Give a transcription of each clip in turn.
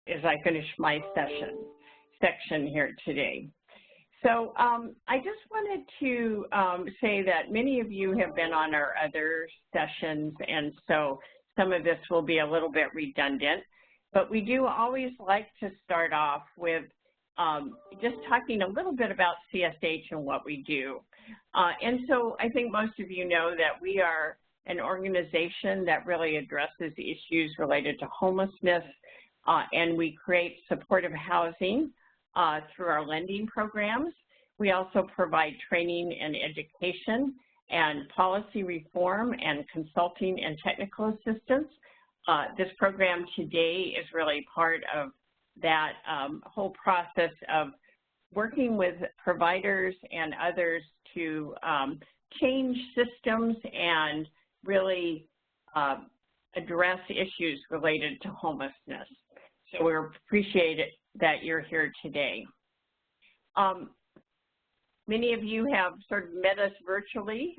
as I finish my section here today. So I just wanted to say that many of you have been on our other sessions, and so some of this will be a little bit redundant, but we do always like to start off with just talking a little bit about CSH and what we do. And so I think most of you know that we are an organization that really addresses issues related to homelessness, and we create supportive housing through our lending programs. We also provide training and education and policy reform and consulting and technical assistance. This program today is really part of that whole process of working with providers and others to change systems and really address issues related to homelessness. So we appreciate it that you're here today. Many of you have sort of met us virtually,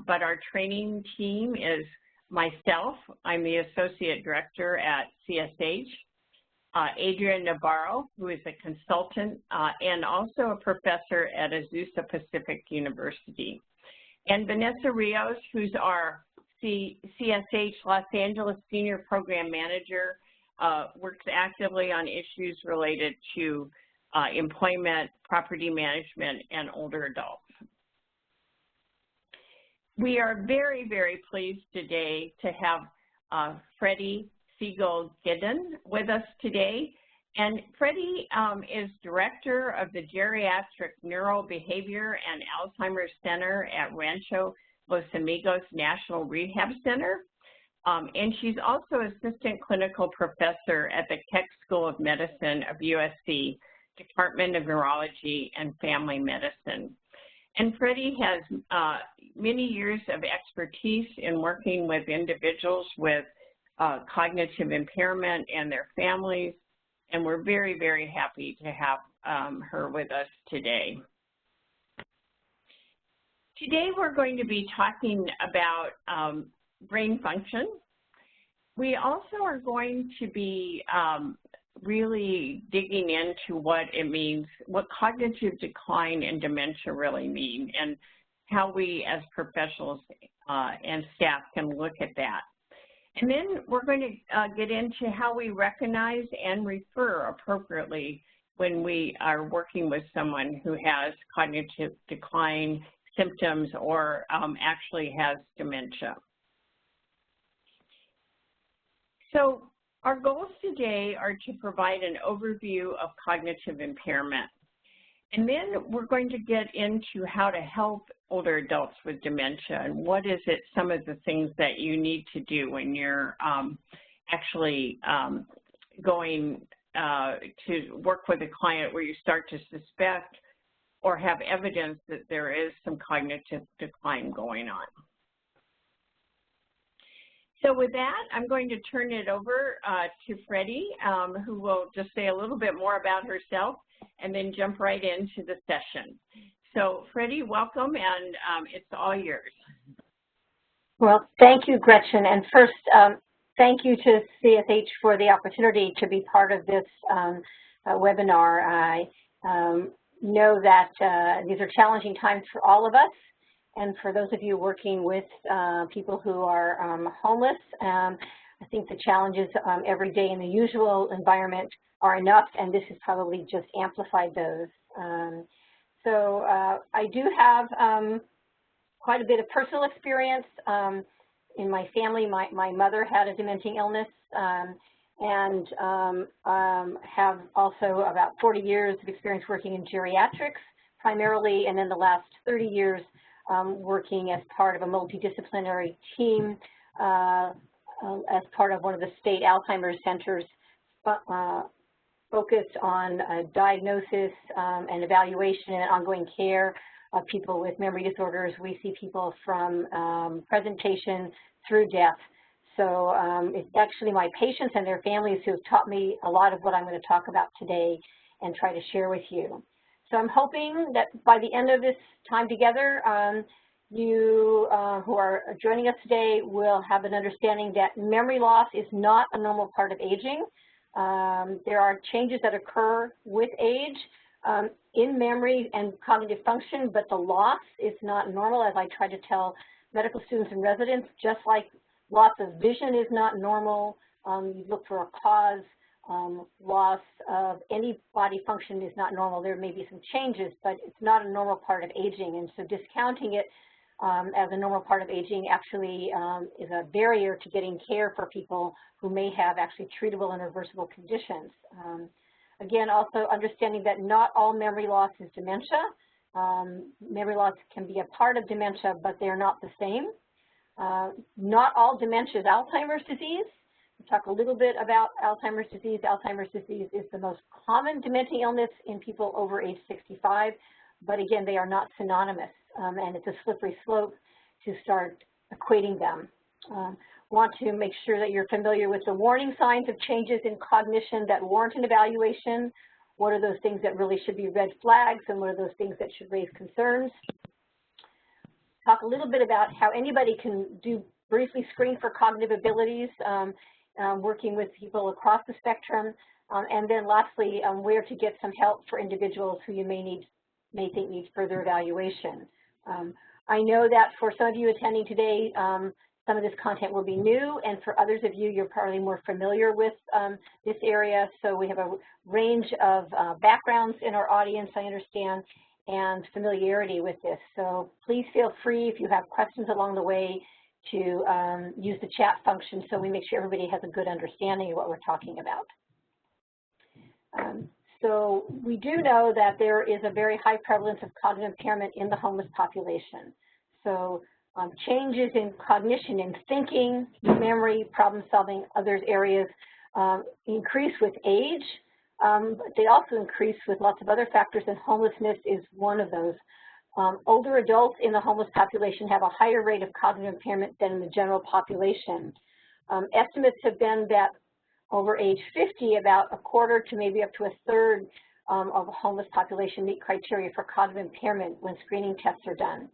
but our training team is myself. I'm the Associate Director at CSH. Adrian Navarro, who is a consultant and also a professor at Azusa Pacific University. And Vanessa Rios, who's our CSH Los Angeles Senior Program Manager, works actively on issues related to employment, property management, and older adults. We are very, very pleased today to have Freddi Segal-Gidan with us today. And Freddi is Director of the Geriatric Neuro-Behavior and Alzheimer's Center at Rancho, Los Amigos National Rehab Center. And she's also Assistant Clinical Professor at the Keck School of Medicine of USC, Department of Neurology and Family Medicine. And Freddi has many years of expertise in working with individuals with cognitive impairment and their families, and we're very, very happy to have her with us today. Today we're going to be talking about brain function. We also are going to be really digging into what it means, what cognitive decline and dementia really mean, and how we as professionals and staff can look at that. And then we're going to get into how we recognize and refer appropriately when we are working with someone who has cognitive decline symptoms or actually has dementia. So our goals today are to provide an overview of cognitive impairment. And then we're going to get into how to help older adults with dementia and what is it, some of the things that you need to do when you're actually going to work with a client where you start to suspect or have evidence that there is some cognitive decline going on. So with that, I'm going to turn it over to Freddi, who will just say a little bit more about herself and then jump right into the session. So Freddi, welcome, and it's all yours. Well, thank you, Gretchen. And first, thank you to CSH for the opportunity to be part of this webinar. I know that these are challenging times for all of us. And for those of you working with people who are homeless, I think the challenges every day in the usual environment are enough, and this has probably just amplified those. So I do have quite a bit of personal experience. In my family, my mother had a dementing illness, and have also about 40 years of experience working in geriatrics primarily, and then the last 30 years working as part of a multidisciplinary team as part of one of the state Alzheimer's centers focused on diagnosis and evaluation and ongoing care of people with memory disorders. We see people from presentation through death. So it's actually my patients and their families who have taught me a lot of what I'm going to talk about today and try to share with you. So I'm hoping that by the end of this time together, you who are joining us today will have an understanding that memory loss is not a normal part of aging. There are changes that occur with age in memory and cognitive function, but the loss is not normal, as I try to tell medical students and residents. Just like loss of vision is not normal, you look for a cause. Loss of any body function is not normal. There may be some changes, but it's not a normal part of aging. And so discounting it as a normal part of aging actually is a barrier to getting care for people who may have actually treatable and reversible conditions. Again, also understanding that not all memory loss is dementia. Memory loss can be a part of dementia, but they're not the same. Not all dementia is Alzheimer's disease. We'll talk a little bit about Alzheimer's disease. Alzheimer's disease is the most common dementia illness in people over age 65, but again, they are not synonymous, and it's a slippery slope to start equating them. Want to make sure that you're familiar with the warning signs of changes in cognition that warrant an evaluation. What are those things that really should be red flags, and what are those things that should raise concerns? Talk a little bit about how anybody can briefly screen for cognitive abilities, working with people across the spectrum, and then lastly, where to get some help for individuals who you may think needs further evaluation. I know that for some of you attending today, some of this content will be new, and for others of you, you're probably more familiar with this area. So we have a range of backgrounds in our audience, I understand, and familiarity with this. So please feel free, if you have questions along the way, to use the chat function so we make sure everybody has a good understanding of what we're talking about. So we do know that there is a very high prevalence of cognitive impairment in the homeless population. So changes in cognition, in thinking, memory, problem solving, other areas increase with age, but they also increase with lots of other factors, and homelessness is one of those. Older adults in the homeless population have a higher rate of cognitive impairment than in the general population. Estimates have been that over age 50, about a quarter to maybe up to a third of the homeless population meet criteria for cognitive impairment when screening tests are done.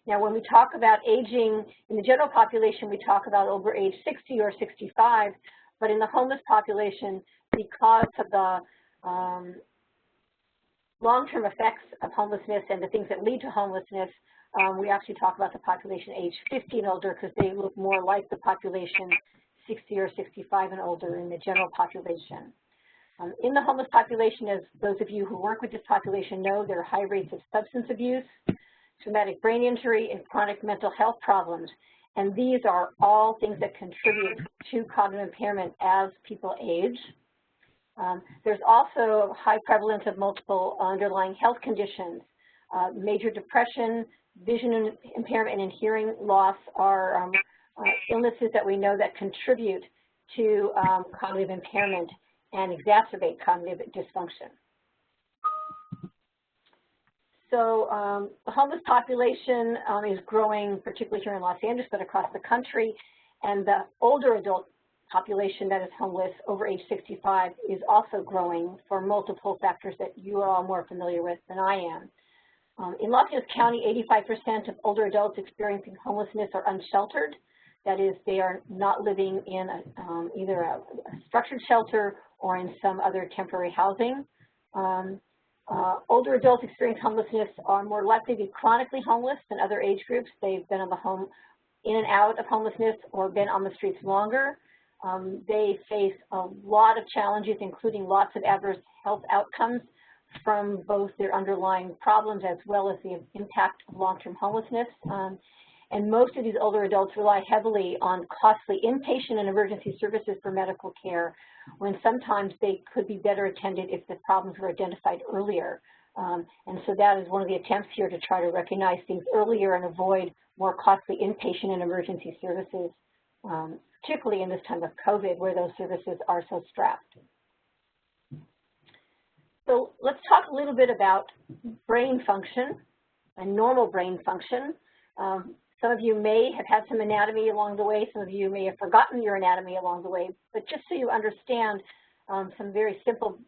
Now, when we talk about aging in the general population, we talk about over age 60 or 65, but in the homeless population, because of the long-term effects of homelessness and the things that lead to homelessness, we actually talk about the population age 50 and older because they look more like the population 60 or 65 and older in the general population. In the homeless population, as those of you who work with this population know, there are high rates of substance abuse, traumatic brain injury, and chronic mental health problems. And these are all things that contribute to cognitive impairment as people age. There's also high prevalence of multiple underlying health conditions. Major depression, vision impairment, and hearing loss are illnesses that we know that contribute to cognitive impairment and exacerbate cognitive dysfunction. So the homeless population is growing, particularly here in Los Angeles, but across the country, and the older adult population that is homeless over age 65 is also growing for multiple factors that you are all more familiar with than I am. In Los Angeles County, 85% of older adults experiencing homelessness are unsheltered. That is, they are not living in either a structured shelter or in some other temporary housing. Older adults experiencing homelessness are more likely to be chronically homeless than other age groups. They've been in and out of homelessness or been on the streets longer. They face a lot of challenges, including lots of adverse health outcomes from both their underlying problems as well as the impact of long-term homelessness. And most of these older adults rely heavily on costly inpatient and emergency services for medical care, when sometimes they could be better attended if the problems were identified earlier. And so that is one of the attempts here to try to recognize things earlier and avoid more costly inpatient and emergency services, particularly in this time of COVID, where those services are so strapped. So let's talk a little bit about brain function and normal brain function. Some of you may have had some anatomy along the way. Some of you may have forgotten your anatomy along the way. But just so you understand some very simple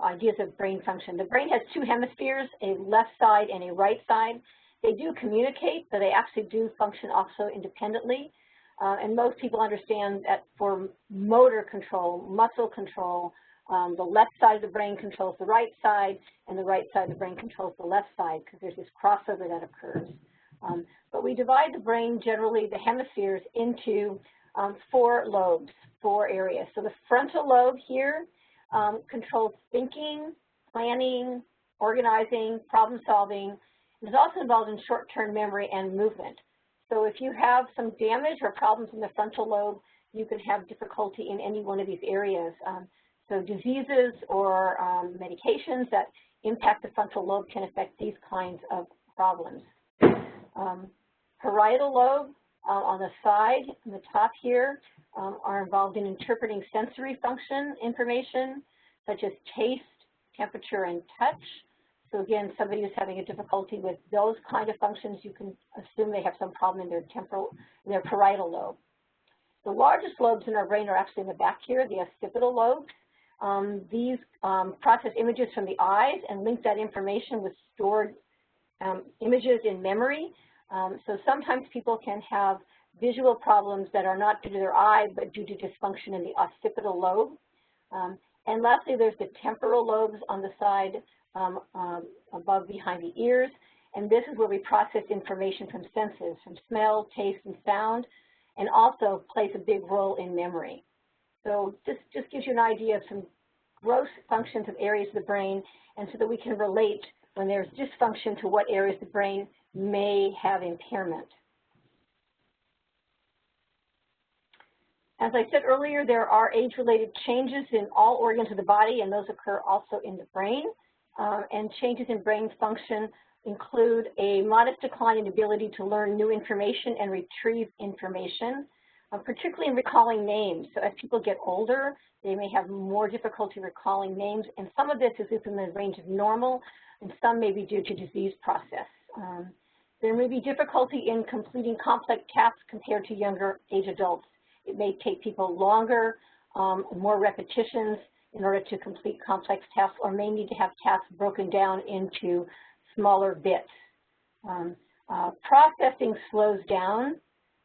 ideas of brain function. The brain has two hemispheres, a left side and a right side. They do communicate, but they actually do function also independently. And most people understand that for motor control, muscle control, the left side of the brain controls the right side, and the right side of the brain controls the left side, because there's this crossover that occurs. But we divide the brain, generally the hemispheres, into 4 lobes, 4 areas. So the frontal lobe here controls thinking, planning, organizing, problem solving. It's also involved in short-term memory and movement. So if you have some damage or problems in the frontal lobe, you can have difficulty in any one of these areas. So diseases or medications that impact the frontal lobe can affect these kinds of problems. Parietal lobe on the side, on the top here, are involved in interpreting sensory function information, such as taste, temperature, and touch. So again, somebody who's having a difficulty with those kind of functions, you can assume they have some problem in their parietal lobe. The largest lobes in our brain are actually in the back here, the occipital lobes. These process images from the eyes and link that information with stored images in memory. So sometimes people can have visual problems that are not due to their eye, but due to dysfunction in the occipital lobe. And lastly, there's the temporal lobes on the side above behind the ears. And this is where we process information from senses, from smell, taste, and sound, and also plays a big role in memory. So this just gives you an idea of some gross functions of areas of the brain, and so that we can relate when there's dysfunction to what areas of the brain may have impairment. As I said earlier, there are age-related changes in all organs of the body, and those occur also in the brain. And changes in brain function include a modest decline in ability to learn new information and retrieve information, particularly in recalling names. So as people get older, they may have more difficulty recalling names, and some of this is within the range of normal, and some may be due to disease process. There may be difficulty in completing complex tasks compared to younger age adults. It may take people longer, more repetitions in order to complete complex tasks, or may need to have tasks broken down into smaller bits. Processing slows down.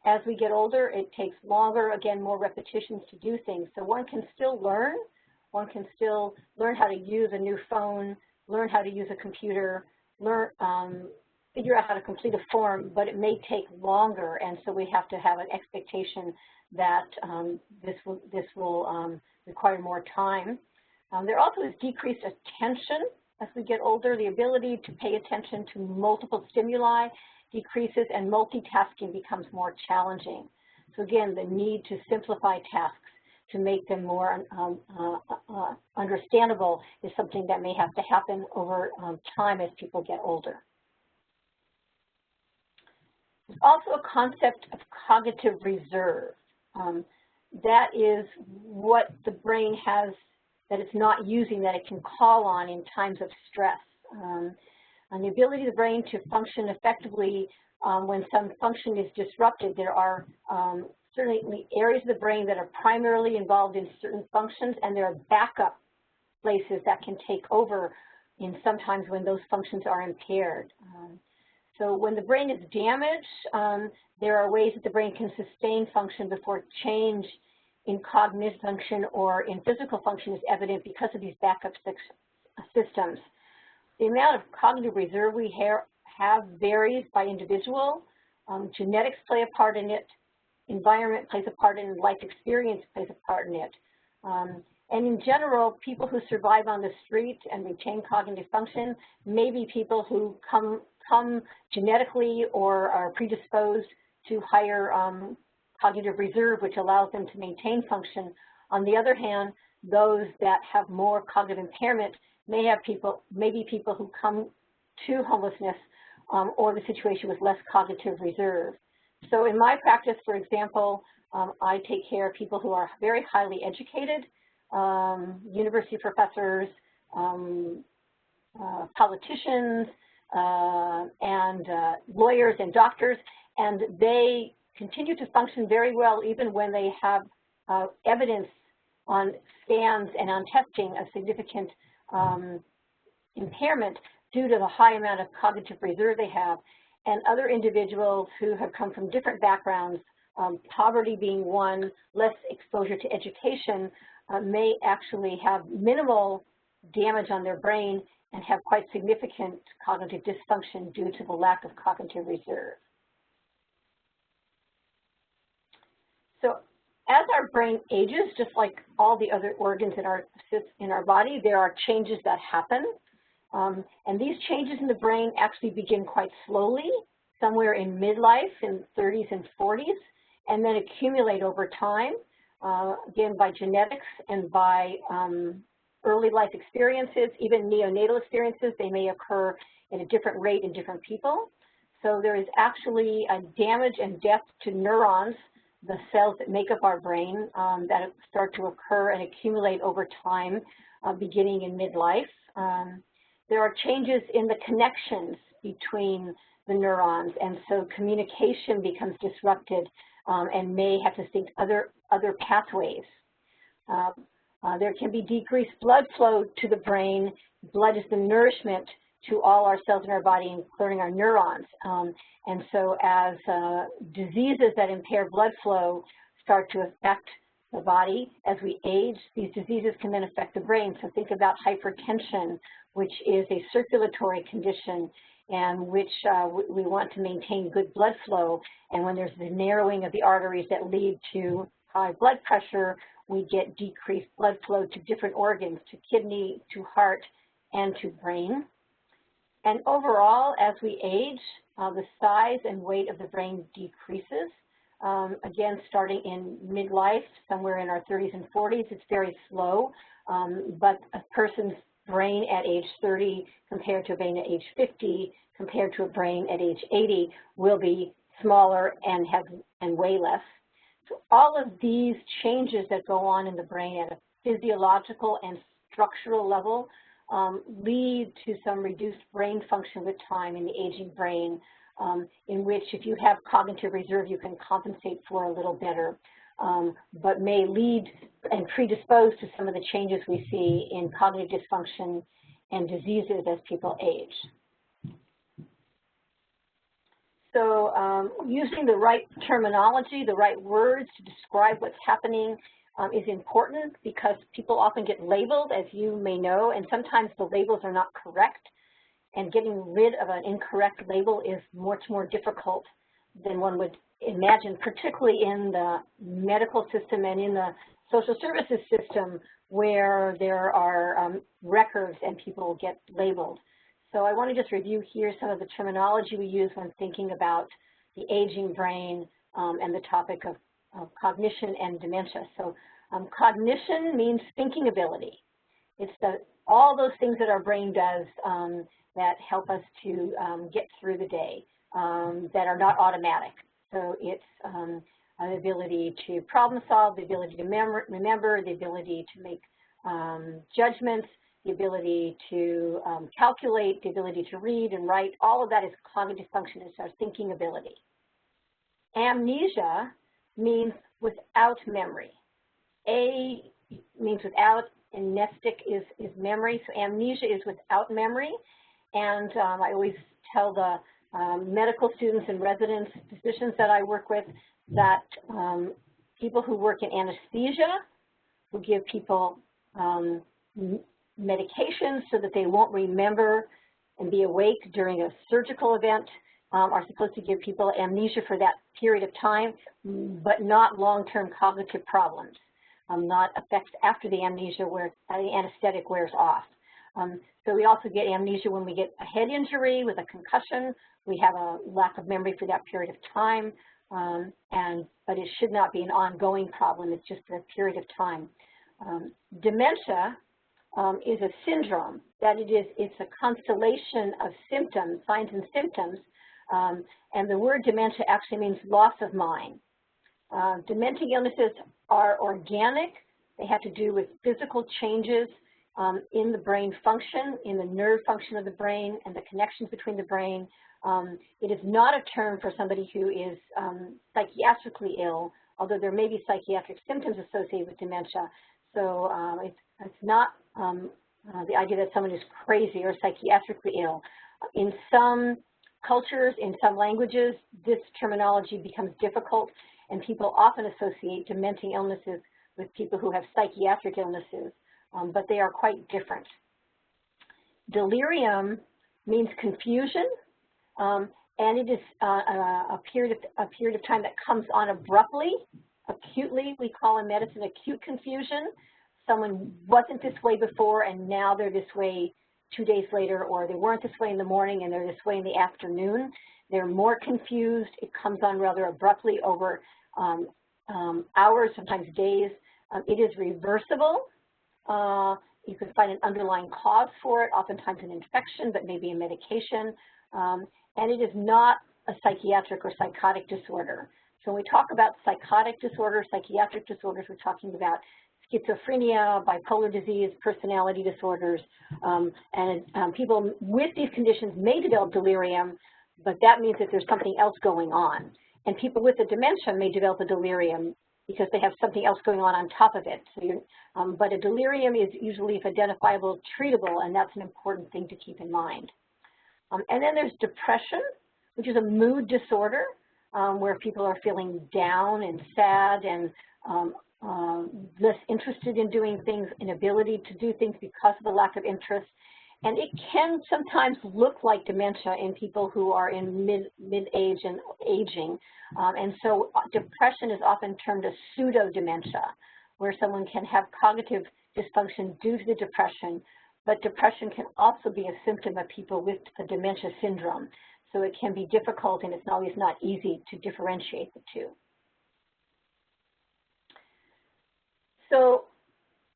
As we get older, it takes longer, again, more repetitions to do things. So one can still learn. One can still learn how to use a new phone, learn how to use a computer, figure out how to complete a form, but it may take longer, and so we have to have an expectation that this will require more time. There also is decreased attention as we get older. The ability to pay attention to multiple stimuli decreases, and multitasking becomes more challenging. So again, the need to simplify tasks to make them more understandable is something that may have to happen over time as people get older. There's also a concept of cognitive reserve. That is what the brain has that it's not using, that it can call on in times of stress. And the ability of the brain to function effectively when some function is disrupted, there are certainly areas of the brain that are primarily involved in certain functions, and there are backup places that can take over in sometimes when those functions are impaired. So when the brain is damaged, there are ways that the brain can sustain function before change in cognitive function or in physical function is evident because of these backup systems. The amount of cognitive reserve we have varies by individual. Genetics play a part in it. Environment plays a part in it. Life experience plays a part in it. And in general, people who survive on the street and retain cognitive function may be people who come genetically or are predisposed to higher cognitive reserve, which allows them to maintain function. On the other hand, those that have more cognitive impairment may be people who come to homelessness or the situation with less cognitive reserve. So in my practice, for example, I take care of people who are very highly educated, university professors, politicians, and lawyers and doctors, and they continue to function very well even when they have evidence on scans and on testing of significant impairment due to the high amount of cognitive reserve they have. And other individuals who have come from different backgrounds poverty being one, less exposure to education, may actually have minimal damage on their brain and have quite significant cognitive dysfunction due to the lack of cognitive reserve. So as our brain ages, just like all the other organs in our body, there are changes that happen. And these changes in the brain actually begin quite slowly, somewhere in midlife, in 30s and 40s, and then accumulate over time, again, by genetics and by early life experiences, even neonatal experiences. They may occur at a different rate in different people. So there is actually a damage and death to neurons, the cells that make up our brain, that start to occur and accumulate over time, beginning in midlife. There are changes in the connections between the neurons, and so communication becomes disrupted and may have to think other pathways. There can be decreased blood flow to the brain. Blood is the nourishment to all our cells in our body, including our neurons. And so as diseases that impair blood flow start to affect the body as we age, these diseases can then affect the brain. So think about hypertension, which is a circulatory condition and which we want to maintain good blood flow. And when there's the narrowing of the arteries that lead to high blood pressure, we get decreased blood flow to different organs, to kidney, to heart, and to brain. And overall, as we age, the size and weight of the brain decreases. Again, starting in midlife, somewhere in our 30s and 40s, it's very slow, but a person's brain at age 30 compared to a brain at age 50, compared to a brain at age 80, will be smaller and weigh less. So all of these changes that go on in the brain at a physiological and structural level lead to some reduced brain function with time in the aging brain, in which if you have cognitive reserve, you can compensate for a little better, but may lead and predispose to some of the changes we see in cognitive dysfunction and diseases as people age. So using the right terminology, the right words to describe what's happening is important, because people often get labeled, as you may know, and sometimes the labels are not correct. And getting rid of an incorrect label is much more difficult than one would imagine, particularly in the medical system and in the social services system, where there are records and people get labeled. So I want to just review here some of the terminology we use when thinking about the aging brain and the topic of cognition and dementia. So cognition means thinking ability. It's all those things that our brain does that help us to get through the day, that are not automatic. So it's the ability to problem solve, the ability to remember, the ability to make judgments, the ability to calculate, the ability to read and write. All of that is cognitive function. It's our thinking ability. Amnesia means without memory. A means without, and nestic is memory. So amnesia is without memory. And I always tell the medical students and residents, physicians that I work with, that people who work in anesthesia, who give people medications so that they won't remember and be awake during a surgical event, are supposed to give people amnesia for that period of time, but not long-term cognitive problems, not effects after the amnesia where the anesthetic wears off. So we also get amnesia when we get a head injury with a concussion. We have a lack of memory for that period of time, but it should not be an ongoing problem. It's just for a period of time. Dementia is a syndrome. It's a constellation of symptoms, signs and symptoms, and the word dementia actually means loss of mind. Dementing illnesses are organic. They have to do with physical changes in the brain function, in the nerve function of the brain and the connections between the brain. It is not a term for somebody who is psychiatrically ill, although there may be psychiatric symptoms associated with dementia. So it's not the idea that someone is crazy or psychiatrically ill. In some cultures, in some languages, this terminology becomes difficult, and people often associate dementing illnesses with people who have psychiatric illnesses, but they are quite different. Delirium means confusion, and it is a period of time that comes on abruptly, acutely. We call in medicine acute confusion. Someone wasn't this way before, and now they're this way 2 days later, or they weren't this way in the morning, and they're this way in the afternoon. They're more confused. It comes on rather abruptly over hours, sometimes days. It is reversible. You can find an underlying cause for it, oftentimes an infection, but maybe a medication. And it is not a psychiatric or psychotic disorder. So when we talk about psychotic disorders, psychiatric disorders, we're talking about schizophrenia, bipolar disease, personality disorders, and people with these conditions may develop delirium, but that means that there's something else going on. And people with a dementia may develop a delirium because they have something else going on top of it. So but a delirium is usually, if identifiable, treatable, and that's an important thing to keep in mind. And then there's depression, which is a mood disorder where people are feeling down and sad and less interested in doing things, inability to do things because of the lack of interest. And it can sometimes look like dementia in people who are in mid-age and aging. And so depression is often termed a pseudo-dementia, where someone can have cognitive dysfunction due to the depression, but depression can also be a symptom of people with a dementia syndrome. So it can be difficult, and it's always not easy to differentiate the two. So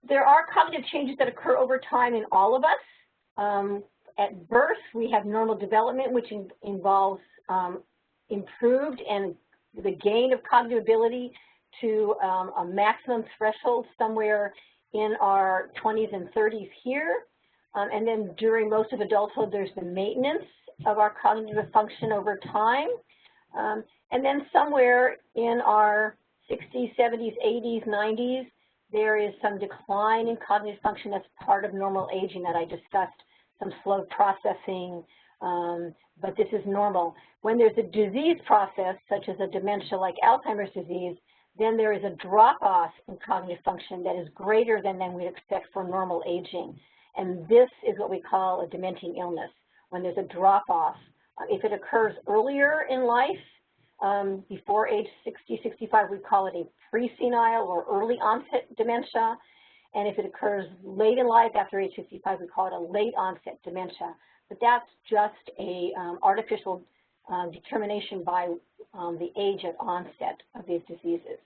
there are cognitive changes that occur over time in all of us. At birth, we have normal development, which involves improved and the gain of cognitive ability to a maximum threshold somewhere in our 20s and 30s here. And then during most of adulthood, there's the maintenance of our cognitive function over time. And then somewhere in our 60s, 70s, 80s, 90s, there is some decline in cognitive function that's part of normal aging that I discussed, some slow processing, but this is normal. When there's a disease process, such as a dementia like Alzheimer's disease, then there is a drop-off in cognitive function that is greater than we'd expect for normal aging. And this is what we call a dementing illness, when there's a drop-off. If it occurs earlier in life, before age 60, 65, we call it a pre-senile or early onset dementia. And if it occurs late in life, after age 65, we call it a late onset dementia. But that's just a artificial determination by the age at onset of these diseases.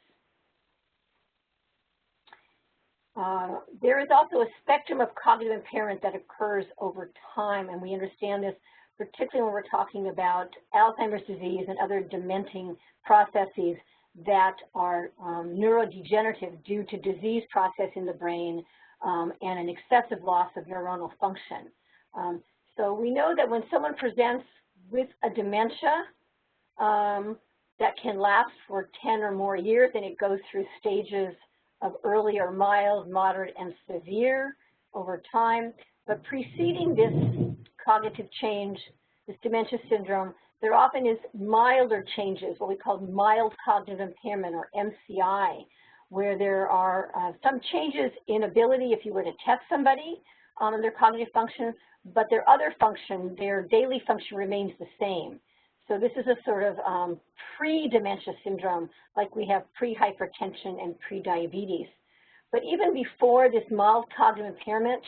There is also a spectrum of cognitive impairment that occurs over time, and we understand this particularly when we're talking about Alzheimer's disease and other dementing processes that are neurodegenerative due to disease process in the brain and an excessive loss of neuronal function. So we know that when someone presents with a dementia that can last for 10 or more years, and it goes through stages of early or mild, moderate, and severe over time. But preceding this cognitive change, this dementia syndrome, there often is milder changes, what we call mild cognitive impairment, or MCI, where there are some changes in ability if you were to test somebody on their cognitive function, but their other function, their daily function, remains the same. So this is a sort of pre-dementia syndrome, like we have pre-hypertension and pre-diabetes. But even before this mild cognitive impairment,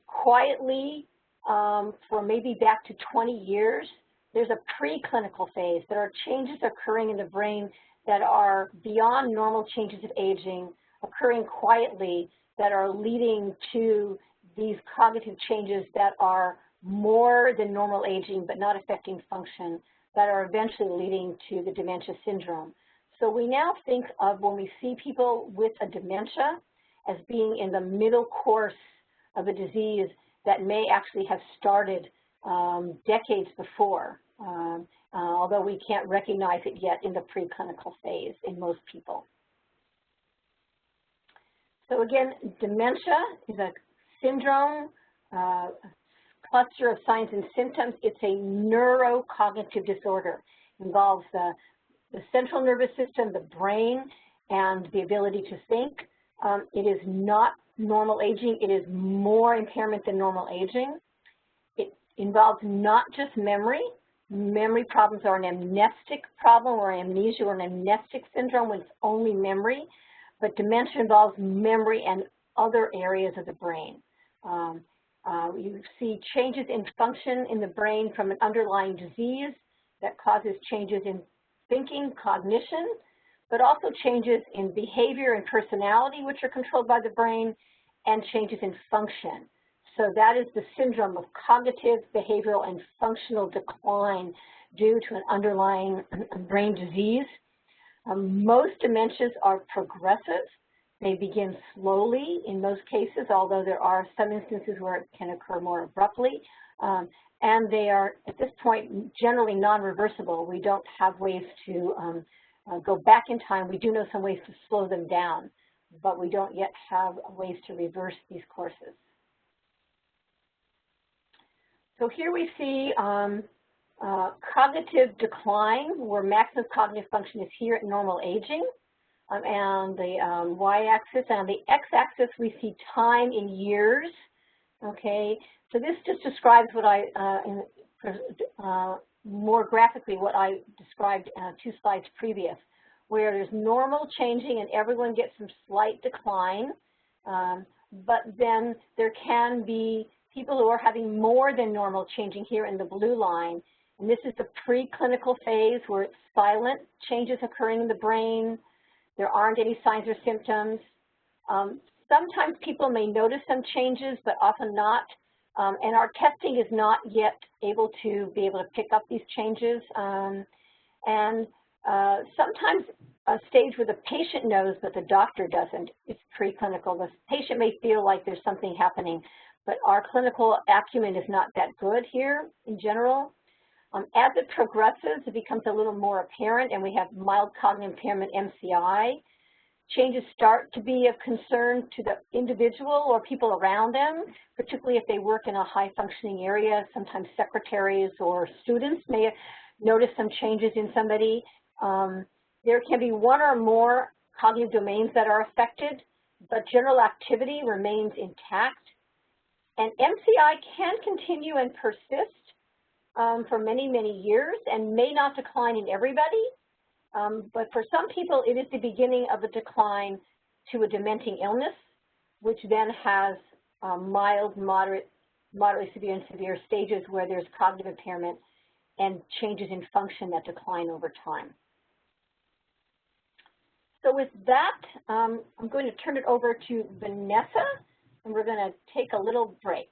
quietly, for maybe back to 20 years, there's a preclinical phase. There are changes occurring in the brain that are beyond normal changes of aging, occurring quietly, that are leading to these cognitive changes that are more than normal aging but not affecting function, that are eventually leading to the dementia syndrome. So we now think of, when we see people with a dementia, as being in the middle course of a disease that may actually have started decades before, although we can't recognize it yet in the preclinical phase in most people. So again, dementia is a syndrome, cluster of signs and symptoms. It's a neurocognitive disorder. It involves the the central nervous system, the brain, and the ability to think. It is not normal aging. It is more impairment than normal aging. It involves not just memory. Memory problems are an amnestic problem or amnesia or an amnestic syndrome when it's only memory, but dementia involves memory and other areas of the brain. You see changes in function in the brain from an underlying disease that causes changes in thinking, cognition, but also changes in behavior and personality, which are controlled by the brain, and changes in function. So that is the syndrome of cognitive, behavioral, and functional decline due to an underlying brain disease. Most dementias are progressive. They begin slowly in most cases, although there are some instances where it can occur more abruptly. And they are, at this point, generally non-reversible. We don't have ways to go back in time. We do know some ways to slow them down, but we don't yet have ways to reverse these courses. So here we see cognitive decline, where maximum cognitive function is here at normal aging, and the y-axis, and the x-axis we see time in years. Okay, so this just describes what more graphically what I described 2 slides previous, where there's normal changing and everyone gets some slight decline, but then there can be people who are having more than normal changing here in the blue line. And this is the preclinical phase where it's silent changes occurring in the brain. There aren't any signs or symptoms. Sometimes people may notice some changes, but often not. And our testing is not yet able to pick up these changes. Sometimes a stage where the patient knows, but the doctor doesn't. It's preclinical. The patient may feel like there's something happening, but our clinical acumen is not that good here in general. As it progresses, it becomes a little more apparent, and we have mild cognitive impairment, MCI. Changes start to be of concern to the individual or people around them, particularly if they work in a high-functioning area. Sometimes secretaries or students may notice some changes in somebody. There can be 1 or more cognitive domains that are affected, but general activity remains intact. And MCI can continue and persist for many, many years and may not decline in everybody. But for some people, it is the beginning of a decline to a dementing illness, which then has mild, moderately severe, and severe stages where there's cognitive impairment and changes in function that decline over time. So with that, I'm going to turn it over to Vanessa, and we're going to take a little break.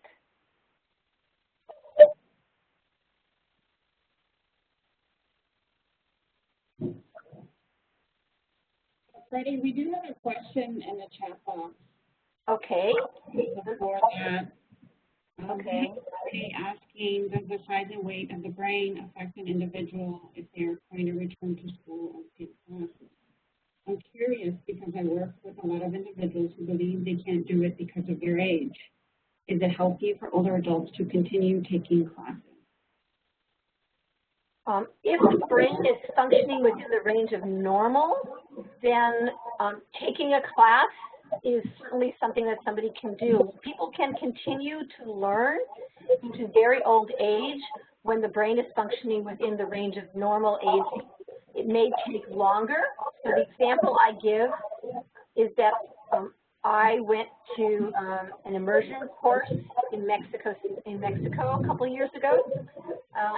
Freddi, we do have a question in the chat box. Okay. Before that, okay. Freddi asking, does the size and weight of the brain affect an individual if they are trying to return to school or take classes? I'm curious because I work with a lot of individuals who believe they can't do it because of their age. Is it healthy for older adults to continue taking classes? If the brain is functioning within the range of normal, then taking a class is certainly something that somebody can do. People can continue to learn into very old age when the brain is functioning within the range of normal aging. It may take longer. So the example I give is that I went to an immersion course in Mexico a couple of years ago,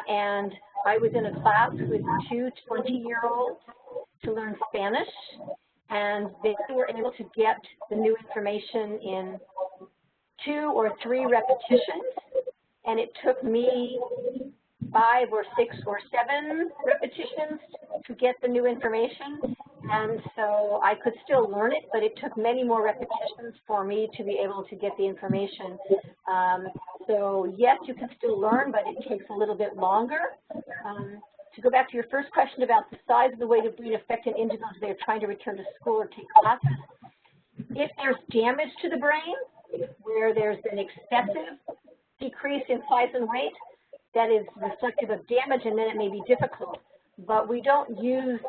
and I was in a class with 2 20-year-olds to learn Spanish, and they were able to get the new information in 2 or 3 repetitions, and it took me 5 or 6 or 7 repetitions to get the new information. And so I could still learn it, but it took many more repetitions for me to be able to get the information. So yes, you can still learn, but it takes a little bit longer. To go back to your first question about the size of the weight of brain affect an individual if they're trying to return to school or take classes, if there's damage to the brain, where there's an excessive decrease in size and weight, that is reflective of damage, and then it may be difficult. but we don't use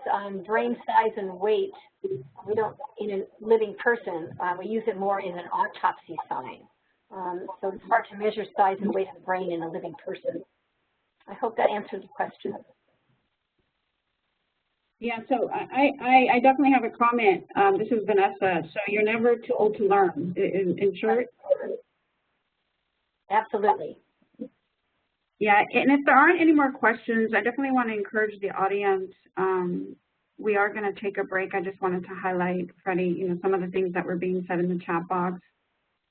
brain size and weight. We don't in a living person. We use it more in an autopsy sign. So it's hard to measure size and weight of the brain in a living person. I hope that answers the question. Yeah, so I definitely have a comment. This is Vanessa. So you're never too old to learn, in short? Absolutely. Yeah, and if there aren't any more questions, I definitely want to encourage the audience. We are going to take a break. I just wanted to highlight, Freddi, some of the things that were being said in the chat box.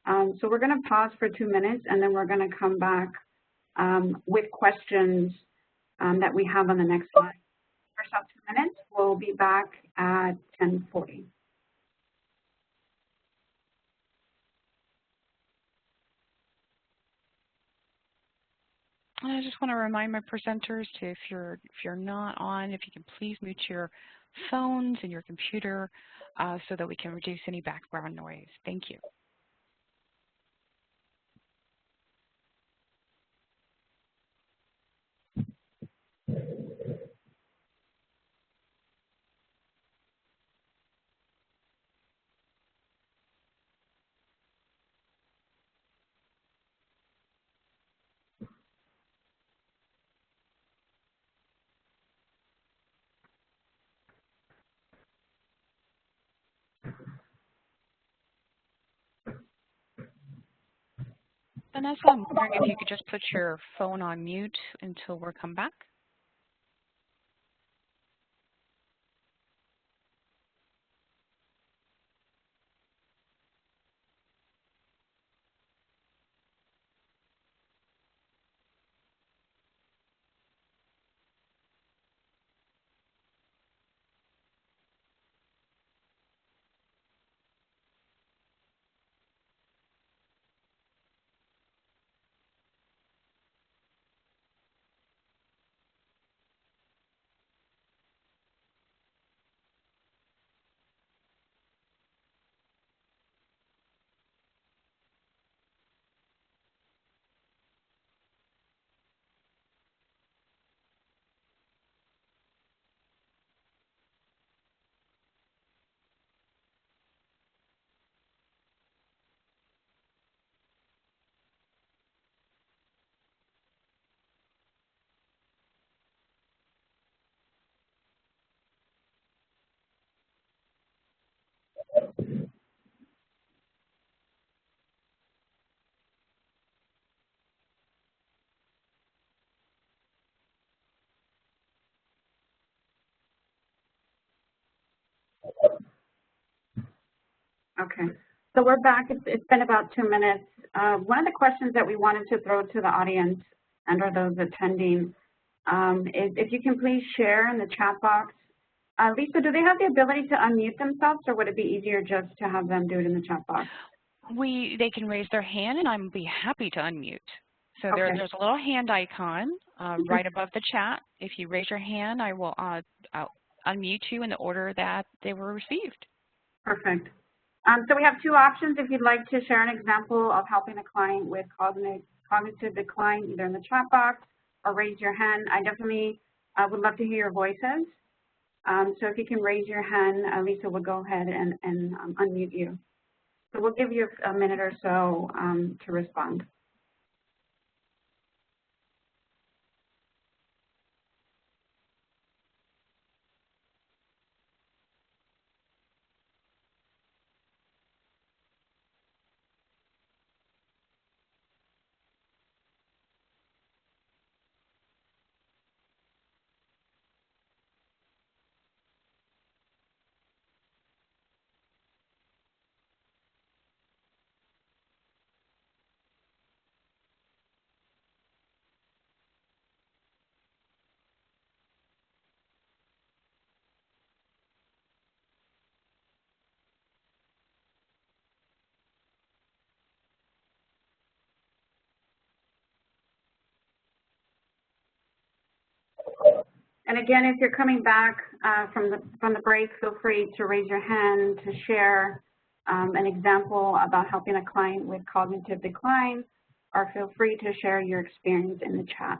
So we're going to pause for 2 minutes, and then we're going to come back with questions that we have on the next slide. For about 2 minutes, we'll be back at 10:40. I just want to remind my presenters to, if you're not on, if you can please mute your phones and your computer so that we can reduce any background noise. Thank you. Vanessa, I'm wondering if you could just put your phone on mute until we come back. Okay, so we're back. It's been about 2 minutes. One of the questions that we wanted to throw to the audience and or those attending is if you can please share in the chat box. Lisa, do they have the ability to unmute themselves, or would it be easier just to have them do it in the chat box? They can raise their hand, and I'd be happy to unmute. So Okay. there's a little hand icon right above the chat. If you raise your hand, I'll unmute you in the order that they were received. Perfect. So we have 2 options. If you'd like to share an example of helping a client with cognitive decline, either in the chat box or raise your hand, I definitely would love to hear your voices. So if you can raise your hand, Lisa will go ahead and unmute you. So we'll give you a minute or so to respond. And again, if you're coming back from the break, feel free to raise your hand to share an example about helping a client with cognitive decline, or feel free to share your experience in the chat.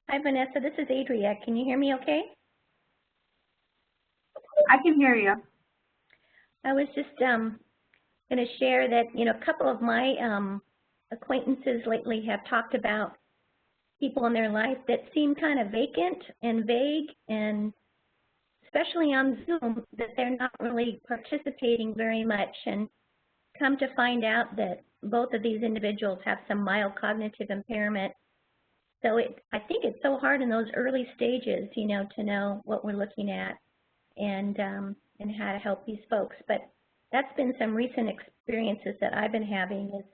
Hi, Vanessa. This is Adria. Can you hear me okay? I can hear you. I was just going to share that, a couple of my acquaintances lately have talked about people in their life that seem kind of vacant and vague, and especially on Zoom, that they're not really participating very much, and come to find out that both of these individuals have some mild cognitive impairment. So I think it's so hard in those early stages, to know what we're looking at and how to help these folks. But that's been some recent experiences that I've been having, is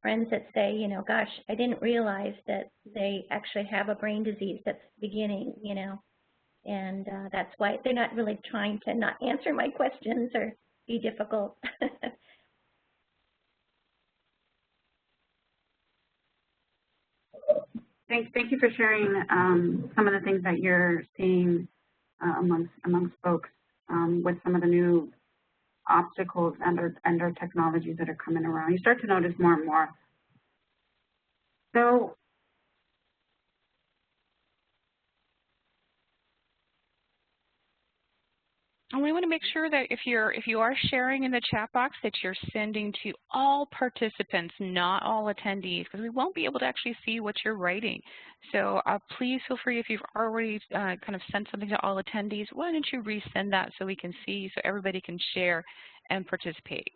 friends that say, gosh, I didn't realize that they actually have a brain disease that's beginning, and that's why they're not really trying to not answer my questions or be difficult. Thank you for sharing some of the things that you're seeing amongst folks with some of the new obstacles and our technologies that are coming around. You start to notice more and more. So and we want to make sure that if you are sharing in the chat box, that you're sending to all participants, not all attendees, because we won't be able to actually see what you're writing. So please feel free, if you've already kind of sent something to all attendees, why don't you resend that so we can see, so everybody can share and participate.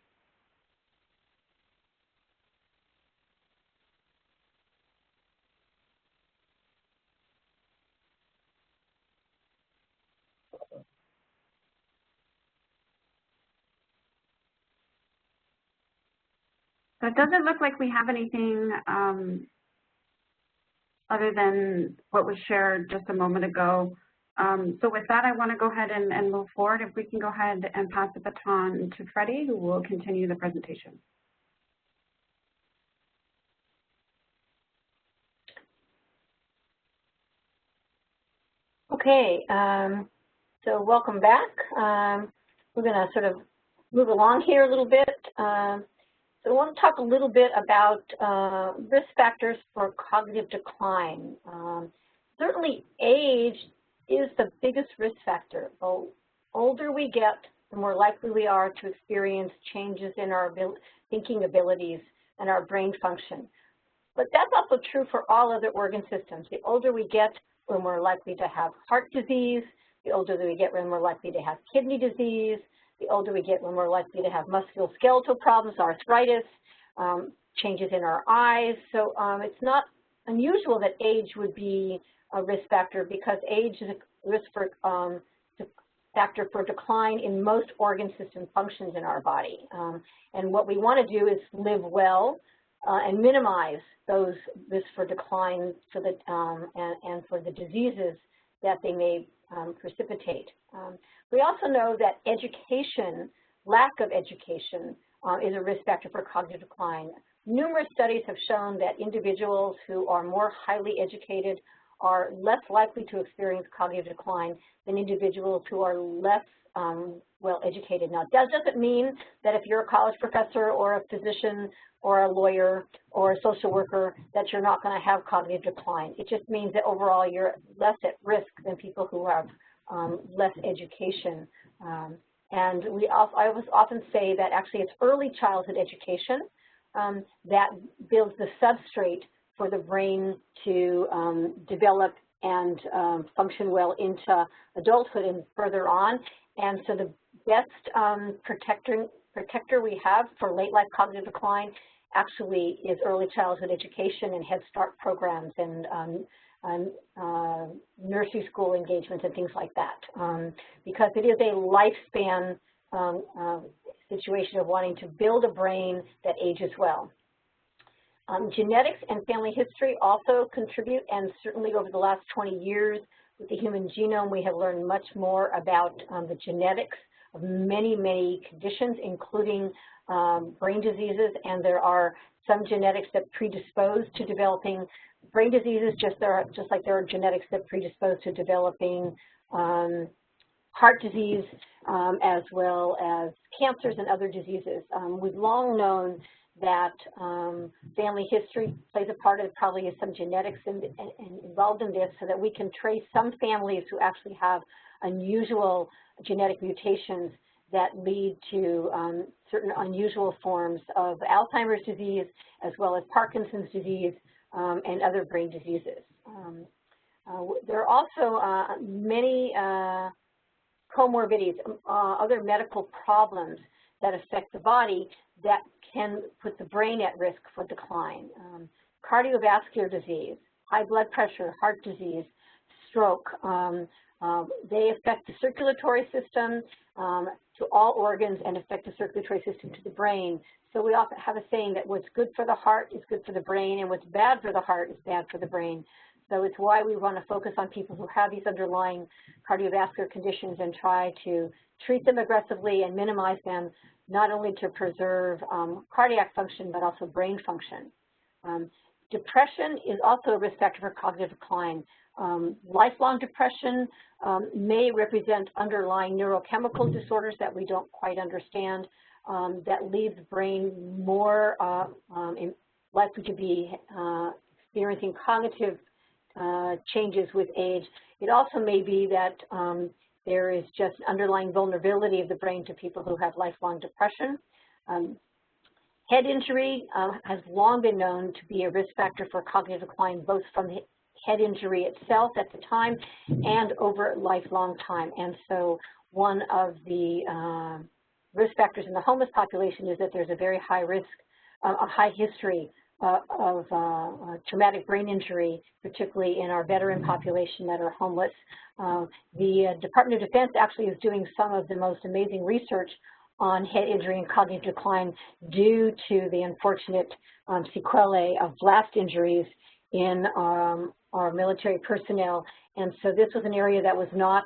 So it doesn't look like we have anything other than what was shared just a moment ago. So with that, I want to go ahead and move forward. If we can go ahead and pass the baton to Freddi, who will continue the presentation. Okay, so welcome back. We're going to sort of move along here a little bit. So I want to talk a little bit about risk factors for cognitive decline. Certainly age is the biggest risk factor. The older we get, the more likely we are to experience changes in our thinking abilities and our brain function. But that's also true for all other organ systems. The older we get, we're more likely to have heart disease. The older we get, we're more likely to have kidney disease. The older we get, we're more likely to have musculoskeletal problems, arthritis, changes in our eyes. So it's not unusual that age would be a risk factor, because age is a risk factor for decline in most organ system functions in our body. And what we want to do is live well and minimize those risks for decline so that, and for the diseases that they may precipitate. We also know that education, lack of education, is a risk factor for cognitive decline. Numerous studies have shown that individuals who are more highly educated are less likely to experience cognitive decline than individuals who are less well educated. Now, that doesn't mean that if you're a college professor or a physician or a lawyer or a social worker that you're not going to have cognitive decline. It just means that overall you're less at risk than people who have less education. And I often say that actually it's early childhood education that builds the substrate for the brain to develop and function well into adulthood and further on. And so the best protector we have for late life cognitive decline actually is early childhood education and Head Start programs and nursery school engagements and things like that, because it is a lifespan situation of wanting to build a brain that ages well. Genetics and family history also contribute, and certainly over the last 20 years with the human genome, we have learned much more about the genetics of many, many conditions, including brain diseases, and there are some genetics that predispose to developing brain diseases, just like there are genetics that predispose to developing heart disease, as well as cancers and other diseases. We've long known that family history plays a part of it. Probably is some genetics involved in this, so that we can trace some families who actually have unusual genetic mutations that lead to certain unusual forms of Alzheimer's disease, as well as Parkinson's disease and other brain diseases. There are also many comorbidities, other medical problems that affect the body that can put the brain at risk for decline. Cardiovascular disease, high blood pressure, heart disease, stroke, they affect the circulatory system to all organs and affect the circulatory system to the brain. So we often have a saying that what's good for the heart is good for the brain, and what's bad for the heart is bad for the brain. So it's why we want to focus on people who have these underlying cardiovascular conditions and try to treat them aggressively and minimize them, not only to preserve cardiac function, but also brain function. Depression is also a risk factor for cognitive decline. Lifelong depression may represent underlying neurochemical disorders that we don't quite understand, that leave the brain more likely to be experiencing cognitive changes with age. It also may be that there is just underlying vulnerability of the brain to people who have lifelong depression. Head injury has long been known to be a risk factor for cognitive decline, both from the head injury itself at the time and over a lifelong time. And so one of the risk factors in the homeless population is that there's a very high risk, a high history of traumatic brain injury, particularly in our veteran population that are homeless. The Department of Defense actually is doing some of the most amazing research on head injury and cognitive decline due to the unfortunate sequelae of blast injuries in our military personnel. And so this was an area that was not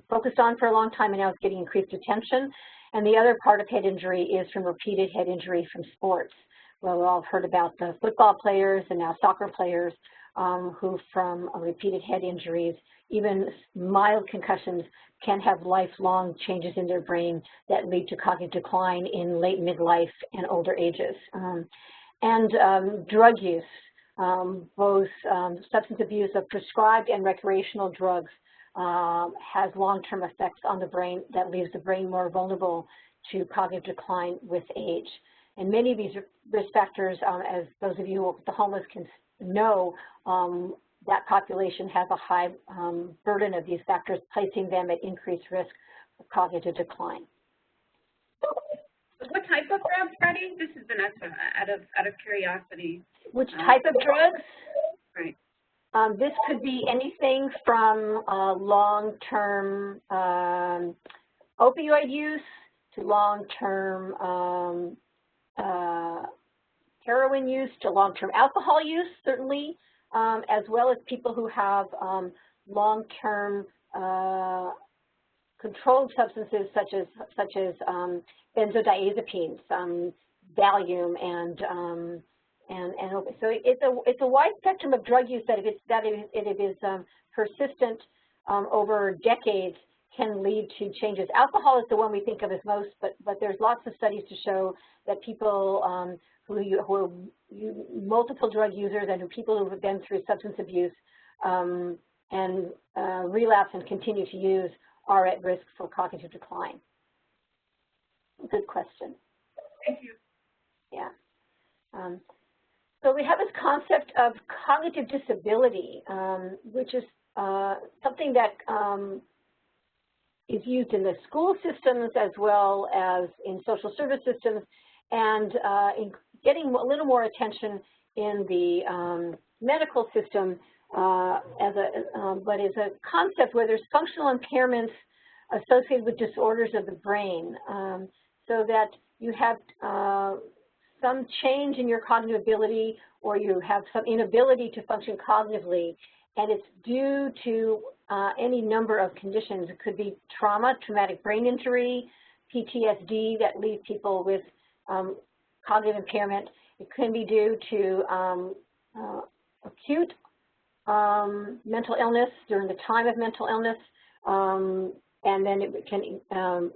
focused on for a long time, and now it's getting increased attention. And the other part of head injury is from repeated head injury from sports. Well, we all have heard about the football players and now soccer players who from repeated head injuries, even mild concussions, can have lifelong changes in their brain that lead to cognitive decline in late midlife and older ages. Drug use, both substance abuse of prescribed and recreational drugs has long-term effects on the brain that leaves the brain more vulnerable to cognitive decline with age. And many of these risk factors, as those of you who work with the homeless can know, that population has a high burden of these factors, placing them at increased risk of cognitive decline. What type of drugs, Freddi? This is Vanessa, out of curiosity. Which type of drugs? Right. This could be anything from long-term opioid use to long-term heroin use to long-term alcohol use, certainly, as well as people who have long-term controlled substances such as benzodiazepines, Valium, and so it's a wide spectrum of drug use that if it is persistent over decades can lead to changes. Alcohol is the one we think of as most, but there's lots of studies to show that people who are multiple drug users and people who have been through substance abuse and relapse and continue to use are at risk for cognitive decline. Good question. Thank you. Yeah. So we have this concept of cognitive disability, which is something that is used in the school systems as well as in social service systems, and in getting a little more attention in the medical system but is a concept where there's functional impairments associated with disorders of the brain, so that you have some change in your cognitive ability or you have some inability to function cognitively, and it's due to any number of conditions. It could be trauma, traumatic brain injury, PTSD that leave people with cognitive impairment. It can be due to acute mental illness during the time of mental illness, and then it can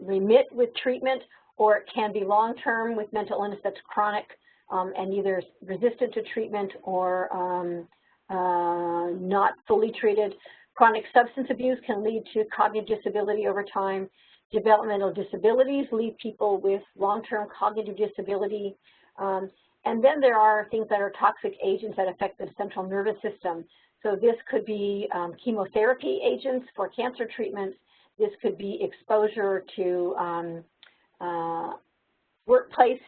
remit with treatment, or it can be long-term with mental illness that's chronic and either resistant to treatment or not fully treated. Chronic substance abuse can lead to cognitive disability over time. Developmental disabilities leave people with long-term cognitive disability. And then there are things that are toxic agents that affect the central nervous system. So this could be chemotherapy agents for cancer treatments. This could be exposure to workplace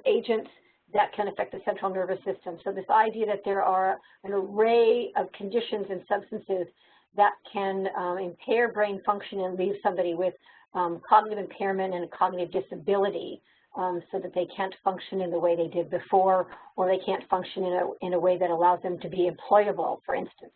agents that can affect the central nervous system. So this idea that there are an array of conditions and substances that can impair brain function and leave somebody with cognitive impairment and cognitive disability, so that they can't function in the way they did before, or they can't function in a way that allows them to be employable, for instance.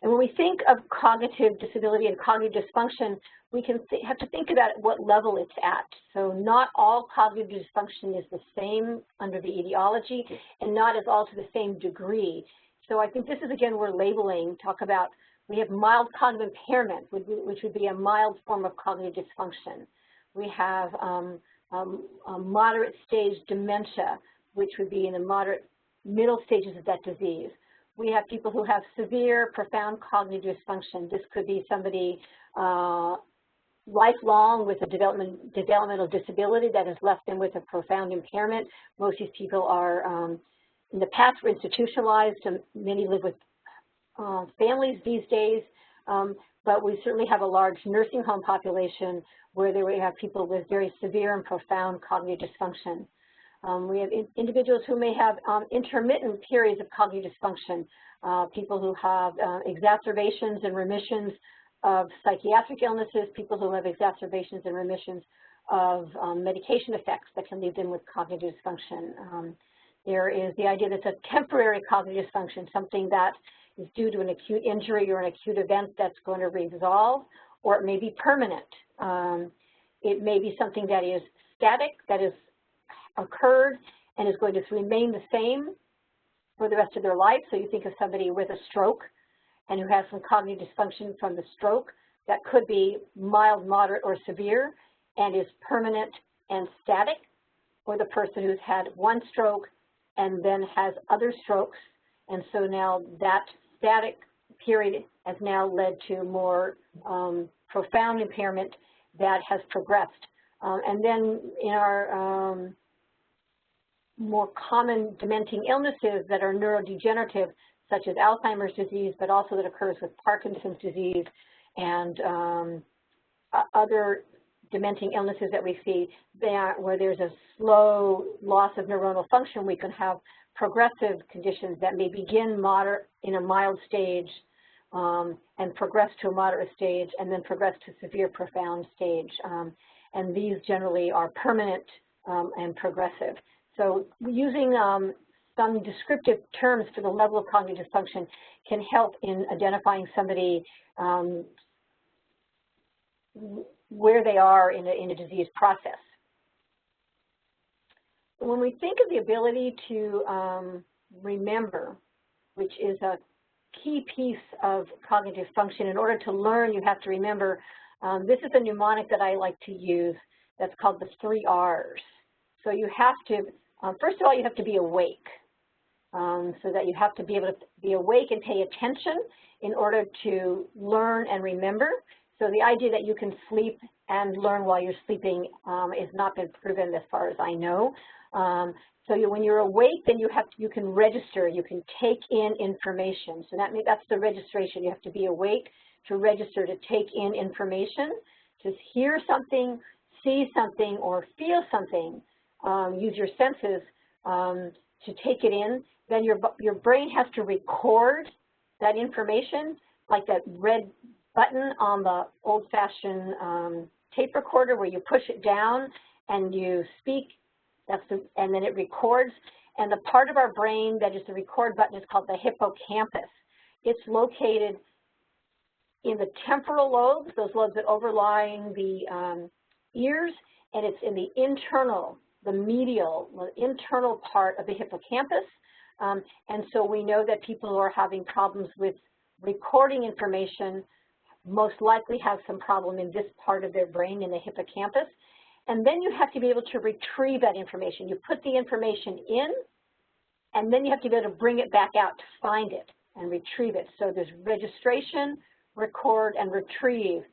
And when we think of cognitive disability and cognitive dysfunction, we can have to think about what level it's at. So not all cognitive dysfunction is the same under the etiology, and not is all to the same degree. So I think this is, again, where labeling, talk about, we have mild cognitive impairment, which would be a mild form of cognitive dysfunction. We have moderate stage dementia, which would be in the moderate middle stages of that disease. We have people who have severe, profound cognitive dysfunction. This could be somebody lifelong with a developmental disability that has left them with a profound impairment. Most of these people are, in the past, were institutionalized, and many live with families these days. But we certainly have a large nursing home population where we have people with very severe and profound cognitive dysfunction. We have individuals who may have intermittent periods of cognitive dysfunction, people who have exacerbations and remissions of psychiatric illnesses, people who have exacerbations and remissions of medication effects that can leave them with cognitive dysfunction. There is the idea that it's a temporary cognitive dysfunction, something that is due to an acute injury or an acute event that's going to resolve, or it may be permanent. It may be something that is static, that has occurred and is going to remain the same for the rest of their life. So you think of somebody with a stroke and who has some cognitive dysfunction from the stroke, that could be mild, moderate, or severe and is permanent and static, or the person who's had one stroke and then has other strokes, and so now that static period has now led to more profound impairment that has progressed. And then in our more common dementing illnesses that are neurodegenerative, such as Alzheimer's disease, but also that occurs with Parkinson's disease and other dementing illnesses that we see, where there's a slow loss of neuronal function, we can have progressive conditions that may begin moderate in a mild stage and progress to a moderate stage and then progress to severe profound stage. And these generally are permanent and progressive. So using some descriptive terms for the level of cognitive dysfunction can help in identifying somebody where they are in a disease process. When we think of the ability to remember, which is a key piece of cognitive function, in order to learn, you have to remember. This is a mnemonic that I like to use that's called the 3 R's. So you have to, first of all, you have to be awake. So that you have to be able to be awake and pay attention in order to learn and remember. So the idea that you can sleep and learn while you're sleeping has not been proven as far as I know. So when you're awake, then you can register, you can take in information. So that's the registration. You have to be awake to register, to take in information, to hear something, see something, or feel something. Use your senses to take it in. Then your brain has to record that information, like that red button on the old-fashioned tape recorder where you push it down and you speak, and then it records. And the part of our brain that is the record button is called the hippocampus. It's located in the temporal lobes, those lobes that overlying the ears, and it's in the internal, the medial, the internal part of the hippocampus. And so we know that people who are having problems with recording information most likely have some problem in this part of their brain, in the hippocampus. and then you have to be able to retrieve that information. You put the information in, and then you have to be able to bring it back out to find it and retrieve it. So there's registration, record, and retrieve.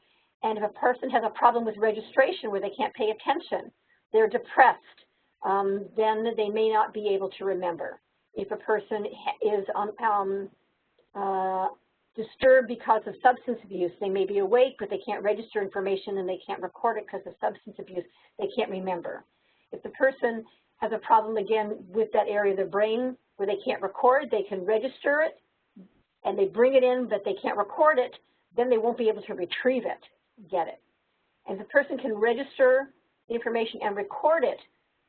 And if a person has a problem with registration where they can't pay attention, they're depressed, then they may not be able to remember. If a person is disturbed because of substance abuse, they may be awake, but they can't register information and they can't record it because of substance abuse, they can't remember. If the person has a problem, again, with that area of the brain where they can't record, they can register it, and they bring it in, but they can't record it, then they won't be able to retrieve it, get it. And if the person can register the information and record it,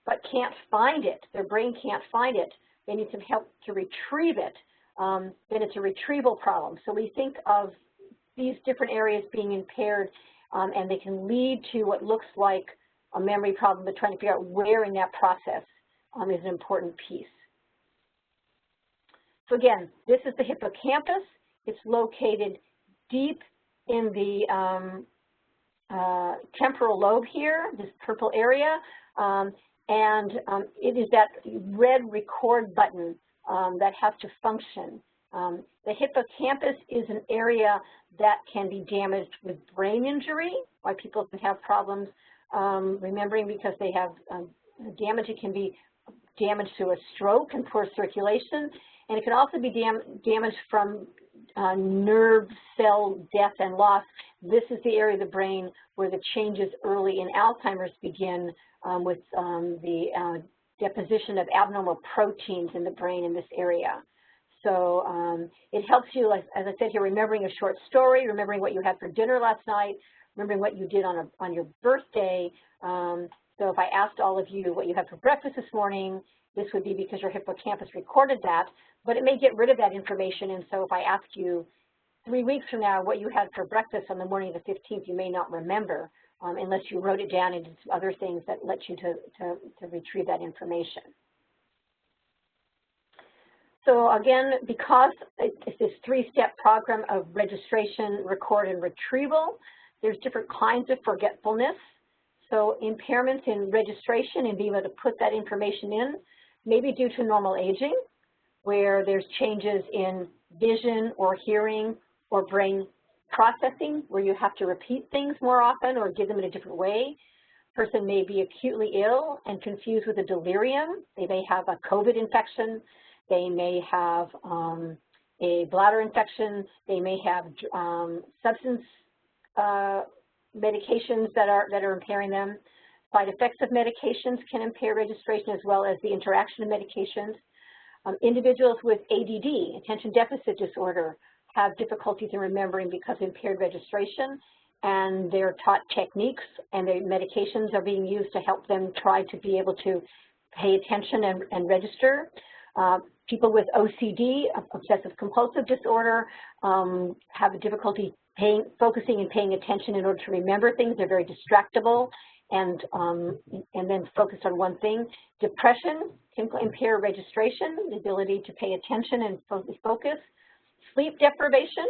but can't find it, their brain can't find it, they need some help to retrieve it, then it's a retrieval problem. So we think of these different areas being impaired, and they can lead to what looks like a memory problem, but trying to figure out where in that process is an important piece. So again, this is the hippocampus. It's located deep in the temporal lobe here, this purple area, it is that red record button that has to function. The hippocampus is an area that can be damaged with brain injury, why people can have problems remembering because they have damage. It can be damage to a stroke and poor circulation, and it can also be damaged from nerve cell death and loss. This is the area of the brain where the changes early in Alzheimer's begin with the deposition of abnormal proteins in the brain in this area. So it helps you, as I said here, remembering a short story, remembering what you had for dinner last night, remembering what you did on your birthday. So if I asked all of you what you had for breakfast this morning, this would be because your hippocampus recorded that, but it may get rid of that information. And so if I ask you 3 weeks from now what you had for breakfast on the morning of the 15th, you may not remember unless you wrote it down and did some other things that let you to retrieve that information. So again, because it's this 3-step program of registration, record, and retrieval, there's different kinds of forgetfulness. So impairments in registration and being able to put that information in may be due to normal aging, where there's changes in vision or hearing or brain processing, where you have to repeat things more often or give them in a different way. Person may be acutely ill and confused with a delirium. They may have a COVID infection. They may have a bladder infection. They may have substance medications that are impairing them. Side effects of medications can impair registration as well as the interaction of medications. Individuals with ADD, attention deficit disorder, have difficulties in remembering because of impaired registration, and they're taught techniques and their medications are being used to help them try to be able to pay attention and register. People with OCD, obsessive compulsive disorder, have difficulty focusing and paying attention in order to remember things. They're very distractible and then focused on one thing. Depression can impair registration, the ability to pay attention and focus. Sleep deprivation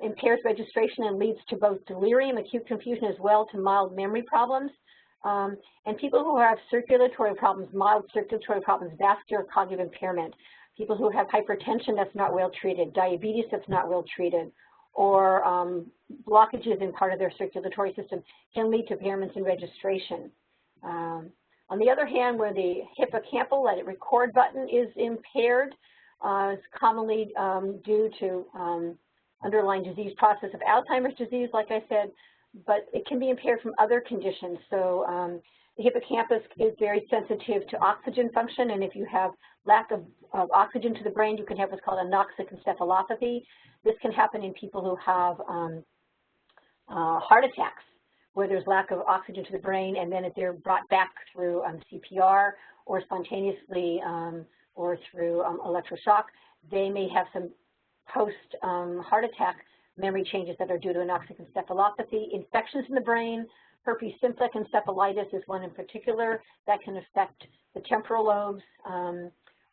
impairs registration and leads to both delirium, acute confusion, as well to mild memory problems. And people who have circulatory problems, mild circulatory problems, vascular cognitive impairment, people who have hypertension that's not well treated, diabetes that's not well treated, or blockages in part of their circulatory system can lead to impairments in registration. On the other hand, where the hippocampal, let it record button is impaired, it's commonly due to underlying disease process of Alzheimer's disease, like I said, but it can be impaired from other conditions. So the hippocampus is very sensitive to oxygen function, and if you have lack of oxygen to the brain, you can have what's called anoxic encephalopathy. This can happen in people who have heart attacks, where there's lack of oxygen to the brain, and then if they're brought back through CPR or spontaneously or through electroshock, they may have some post-heart attack memory changes that are due to anoxic encephalopathy. Infections in the brain, herpes simplex encephalitis is one in particular that can affect the temporal lobes.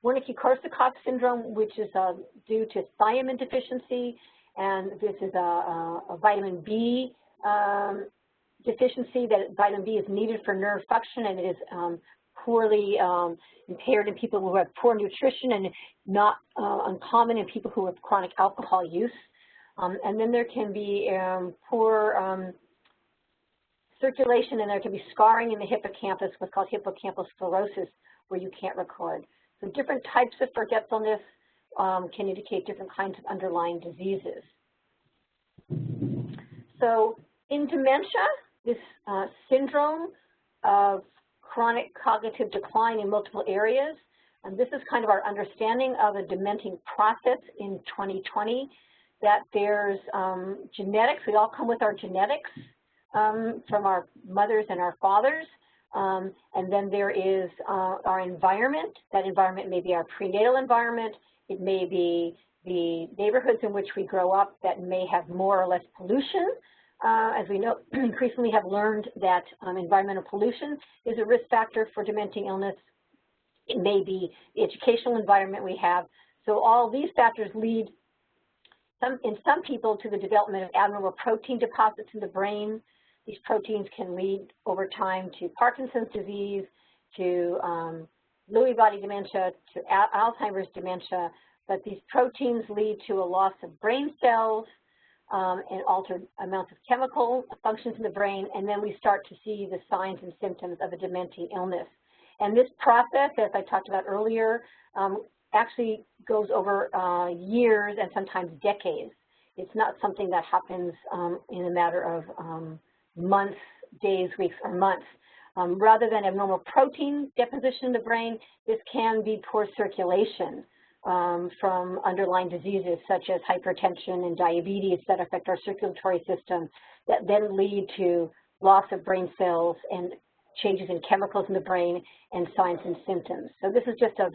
Wernicke-Korsakoff syndrome, which is due to thiamine deficiency, and this is a vitamin B deficiency, that vitamin B is needed for nerve function, and it is poorly impaired in people who have poor nutrition, and not uncommon in people who have chronic alcohol use. And then there can be poor circulation, and there can be scarring in the hippocampus, what's called hippocampal sclerosis, where you can't record. So different types of forgetfulness can indicate different kinds of underlying diseases. So in dementia, this syndrome of chronic cognitive decline in multiple areas, and this is kind of our understanding of a dementing process in 2020, that there's genetics. We all come with our genetics from our mothers and our fathers. And then there is our environment. That environment may be our prenatal environment. It may be the neighborhoods in which we grow up that may have more or less pollution. As we know, increasingly have learned that environmental pollution is a risk factor for dementing illness. It may be the educational environment we have. So all these factors lead in some people to the development of abnormal protein deposits in the brain. These proteins can lead over time to Parkinson's disease, to Lewy body dementia, to Alzheimer's dementia, but these proteins lead to a loss of brain cells and altered amounts of chemical functions in the brain, and then we start to see the signs and symptoms of a dementing illness. And this process, as I talked about earlier, actually goes over years and sometimes decades. It's not something that happens in a matter of months, days, weeks, or months. Rather than abnormal protein deposition in the brain, this can be poor circulation from underlying diseases such as hypertension and diabetes that affect our circulatory system, that then lead to loss of brain cells and changes in chemicals in the brain and signs and symptoms. So this is just a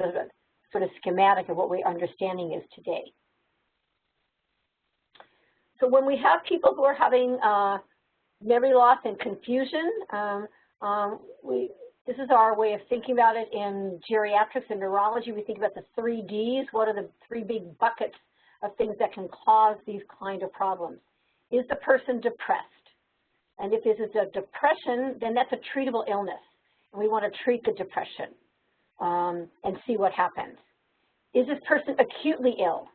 sort of schematic of what our understanding is today. So when we have people who are having memory loss and confusion, this is our way of thinking about it in geriatrics and neurology. We think about the 3 Ds. What are the 3 big buckets of things that can cause these kind of problems? Is the person depressed? And if this is a depression, then that's a treatable illness. And we want to treat the depression and see what happens. Is this person acutely ill?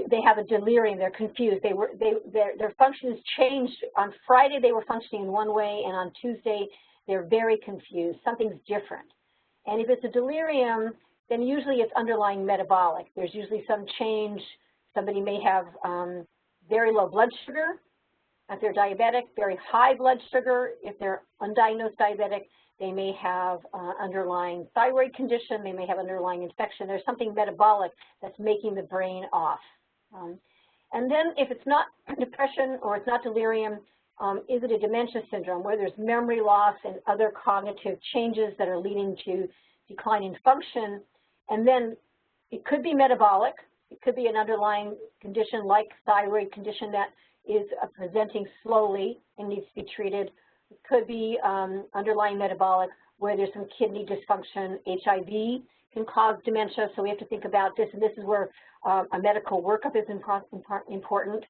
They have a delirium, they're confused, their function has changed. On Friday they were functioning in one way, and on Tuesday they're very confused, something's different. And if it's a delirium, then usually it's underlying metabolic. There's usually some change. Somebody may have very low blood sugar if they're diabetic, very high blood sugar if they're undiagnosed diabetic. They may have underlying thyroid condition. They may have underlying infection. There's something metabolic that's making the brain off. And then if it's not depression or it's not delirium, is it a dementia syndrome where there's memory loss and other cognitive changes that are leading to decline in function? And then it could be metabolic. It could be an underlying condition like thyroid condition that is presenting slowly and needs to be treated. It could be underlying metabolic where there's some kidney dysfunction. HIV can cause dementia, so we have to think about this, and this is where a medical workup is important.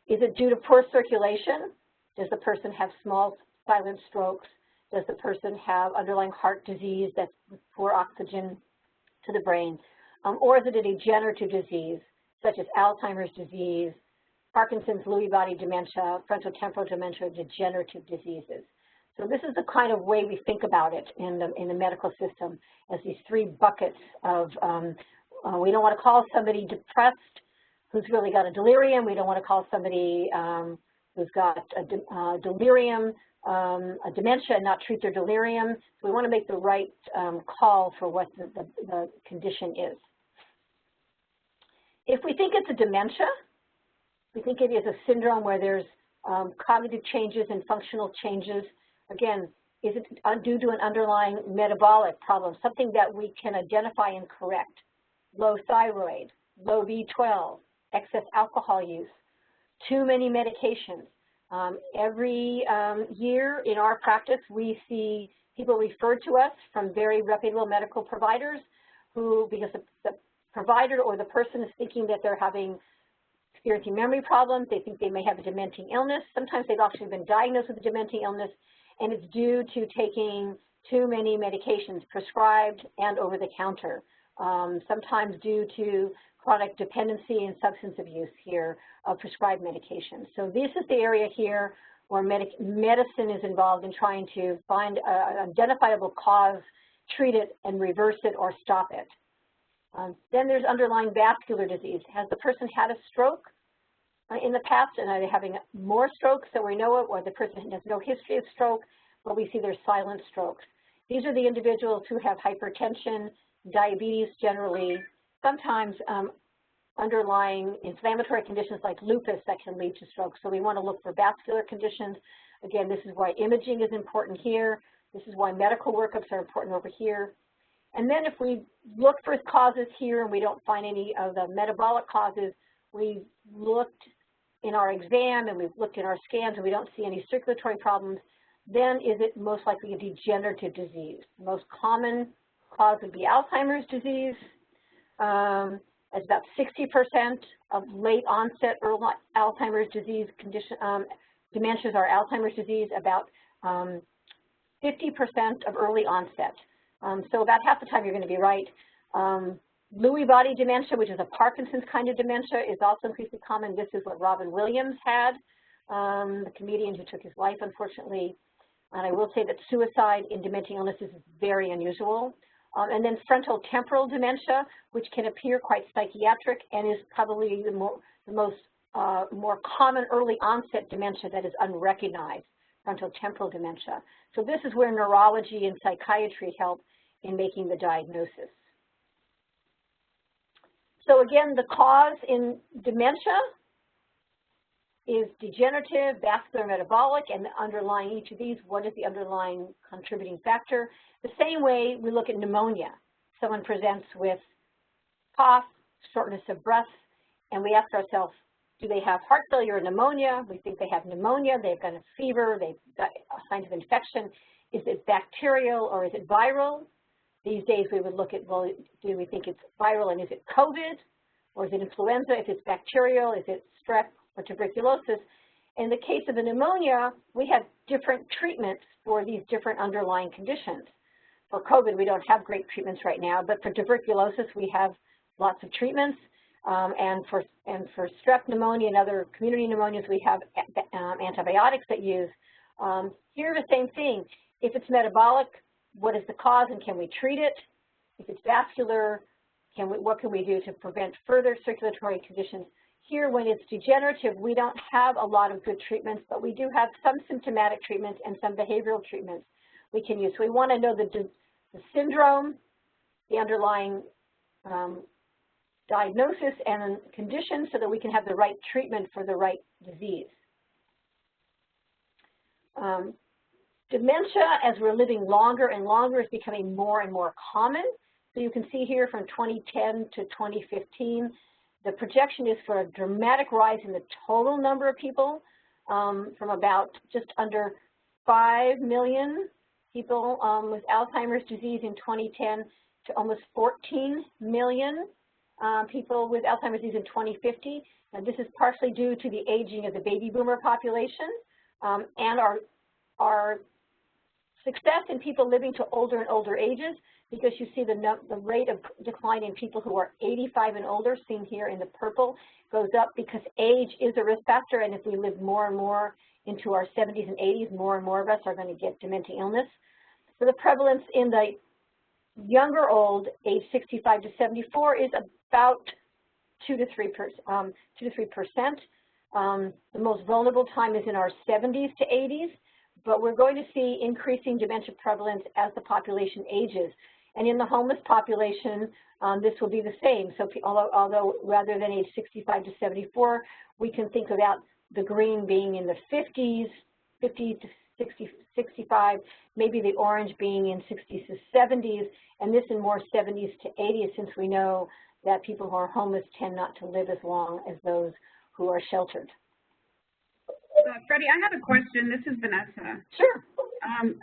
Is it due to poor circulation? Does the person have small silent strokes? Does the person have underlying heart disease that's poor oxygen to the brain? Or is it a degenerative disease such as Alzheimer's disease, Parkinson's, Lewy body dementia, frontotemporal dementia, degenerative diseases? So this is the kind of way we think about it in the medical system as these 3 buckets of, we don't want to call somebody depressed who's really got a delirium. We don't want to call somebody who's got a delirium, a dementia, and not treat their delirium. So we want to make the right call for what the condition is. If we think it's a dementia, we think it is a syndrome where there's cognitive changes and functional changes. Again, is it due to an underlying metabolic problem, something that we can identify and correct? Low thyroid, low B12, excess alcohol use, too many medications. Every year in our practice, we see people referred to us from very reputable medical providers who, because the provider or the person is thinking that they're having experiencing memory problems. They think they may have a dementing illness. Sometimes they've actually been diagnosed with a dementing illness, and it's due to taking too many medications, prescribed and over the counter. Sometimes due to chronic dependency and substance abuse here of prescribed medications. So this is the area here where medicine is involved in trying to find an identifiable cause, treat it, and reverse it or stop it. Then there's underlying vascular disease. Has the person had a stroke in the past, and are they having more strokes so we know it, or the person has no history of stroke, but we see there's silent strokes. These are the individuals who have hypertension, diabetes generally, sometimes underlying inflammatory conditions like lupus that can lead to stroke. So we want to look for vascular conditions. Again, this is why imaging is important here. This is why medical workups are important over here. And then if we look for causes here and we don't find any of the metabolic causes, we looked in our exam and we've looked in our scans and we don't see any circulatory problems, then is it most likely a degenerative disease? The most common cause would be Alzheimer's disease. As about 60% of late onset early Alzheimer's disease condition, dementias are Alzheimer's disease, about 50% of early onset. So about half the time you're going to be right. Lewy body dementia, which is a Parkinson's kind of dementia, is also increasingly common. This is what Robin Williams had, the comedian who took his life, unfortunately. And I will say that suicide in dementing illnesses is very unusual. And then frontal temporal dementia, which can appear quite psychiatric and is probably the most more common early onset dementia that is unrecognized, frontal temporal dementia. So this is where neurology and psychiatry help in making the diagnosis. So again, the cause in dementia is degenerative, vascular, metabolic, and underlying each of these, what is the underlying contributing factor? The same way we look at pneumonia. Someone presents with cough, shortness of breath, and we ask ourselves, do they have heart failure or pneumonia? We think they have pneumonia, they've got a fever, they've got signs of infection. Is it bacterial or is it viral? These days we would look at, well, do we think it's viral and is it COVID? Or is it influenza? If it's bacterial, is it strep or tuberculosis? In the case of the pneumonia, we have different treatments for these different underlying conditions. For COVID, we don't have great treatments right now, but for tuberculosis, we have lots of treatments. And for strep pneumonia and other community pneumonias, we have antibiotics that use. Here, the same thing. If it's metabolic, what is the cause and can we treat it? If it's vascular, what can we do to prevent further circulatory conditions? Here, when it's degenerative, we don't have a lot of good treatments, but we do have some symptomatic treatments and some behavioral treatments we can use. So we want to know the syndrome, the underlying diagnosis and condition so that we can have the right treatment for the right disease. Dementia, as we're living longer and longer, is becoming more and more common. So you can see here from 2010 to 2015, the projection is for a dramatic rise in the total number of people from about just under 5 million people with Alzheimer's disease in 2010 to almost 14 million people with Alzheimer's disease in 2050. And this is partially due to the aging of the baby boomer population and our success in people living to older and older ages, because you see the rate of decline in people who are 85 and older, seen here in the purple, goes up because age is a risk factor, and if we live more and more into our 70s and 80s, more and more of us are going to get dementing illness. So the prevalence in the younger old, age 65 to 74, is about 2 to 3%. The most vulnerable time is in our 70s to 80s, but we're going to see increasing dementia prevalence as the population ages. And in the homeless population, this will be the same. So although rather than age 65 to 74, we can think about the green being in the 50s, 50 to 60, 65, maybe the orange being in 60s to 70s, and this in more 70s to 80s, since we know that people who are homeless tend not to live as long as those who are sheltered. Freddi, I have a question. This is Vanessa. Sure.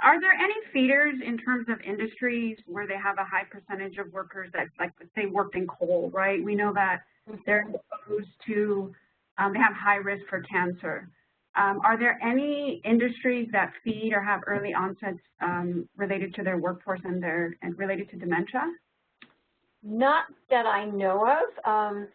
Are there any feeders in terms of industries where they have a high percentage of workers that, like, let's say, worked in coal, right? We know that they're exposed to they have high risk for cancer. Are there any industries that feed or have early onsets related to their workforce and related to dementia? Not that I know of.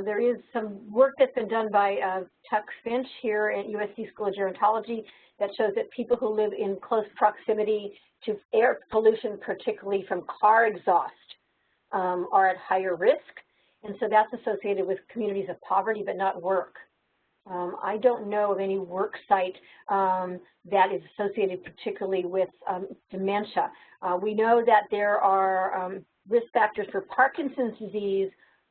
There is some work that's been done by Tuck Finch here at USC School of Gerontology that shows that people who live in close proximity to air pollution, particularly from car exhaust, are at higher risk. And so that's associated with communities of poverty, but not work. I don't know of any work site that is associated particularly with dementia. We know that there are risk factors for Parkinson's disease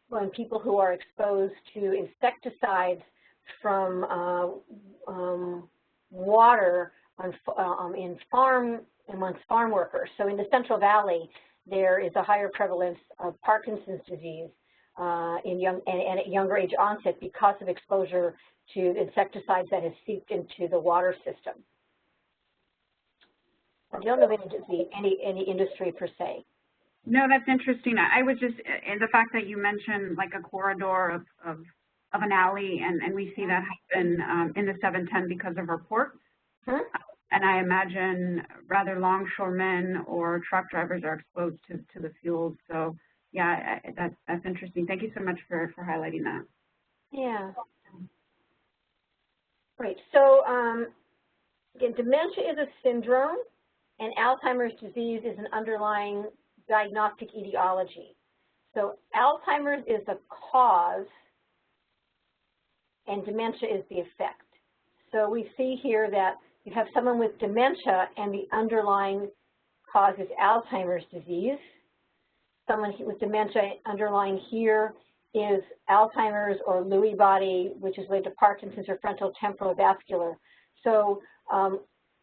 when people who are exposed to insecticides from water amongst farm workers. So in the Central Valley, there is a higher prevalence of Parkinson's disease and at younger age onset because of exposure to insecticides that has seeped into the water system. I don't know of any industry per se. No, that's interesting. I was just, in the fact that you mentioned like a corridor of an alley, and we see that happen in the 710 because of our ports. And I imagine rather longshoremen or truck drivers are exposed to the fuels. So yeah, that's interesting. Thank you so much for highlighting that. Yeah. Great. So again, dementia is a syndrome, and Alzheimer's disease is an underlying diagnostic etiology. So Alzheimer's is the cause, and dementia is the effect. So we see here that you have someone with dementia, and the underlying cause is Alzheimer's disease. Someone with dementia underlying here is Alzheimer's or Lewy body, which is related to Parkinson's or frontal temporal vascular. So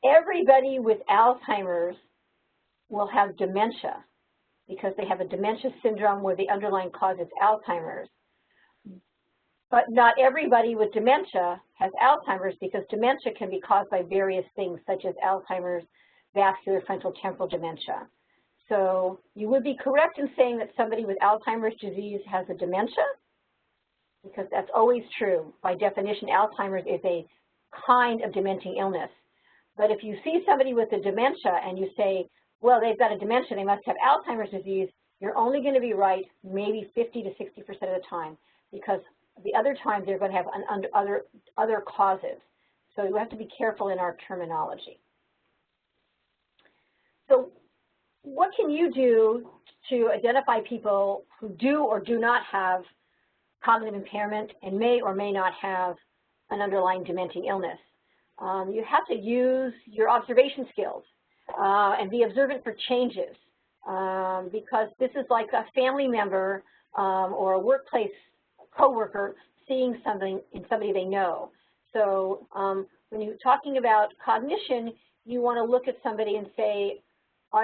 everybody with Alzheimer's will have dementia because they have a dementia syndrome where the underlying cause is Alzheimer's. But not everybody with dementia has Alzheimer's because dementia can be caused by various things such as Alzheimer's, vascular frontal temporal dementia. So you would be correct in saying that somebody with Alzheimer's disease has a dementia because that's always true. By definition, Alzheimer's is a kind of dementing illness. But if you see somebody with a dementia and you say, well, they've got a dementia, they must have Alzheimer's disease, you're only going to be right maybe 50 to 60% of the time because the other times they're going to have other causes. So you have to be careful in our terminology. So what can you do to identify people who do or do not have cognitive impairment and may or may not have an underlying dementing illness? You have to use your observation skills and be observant for changes because this is like a family member or a workplace coworker seeing something in somebody they know. So when you're talking about cognition, you want to look at somebody and say,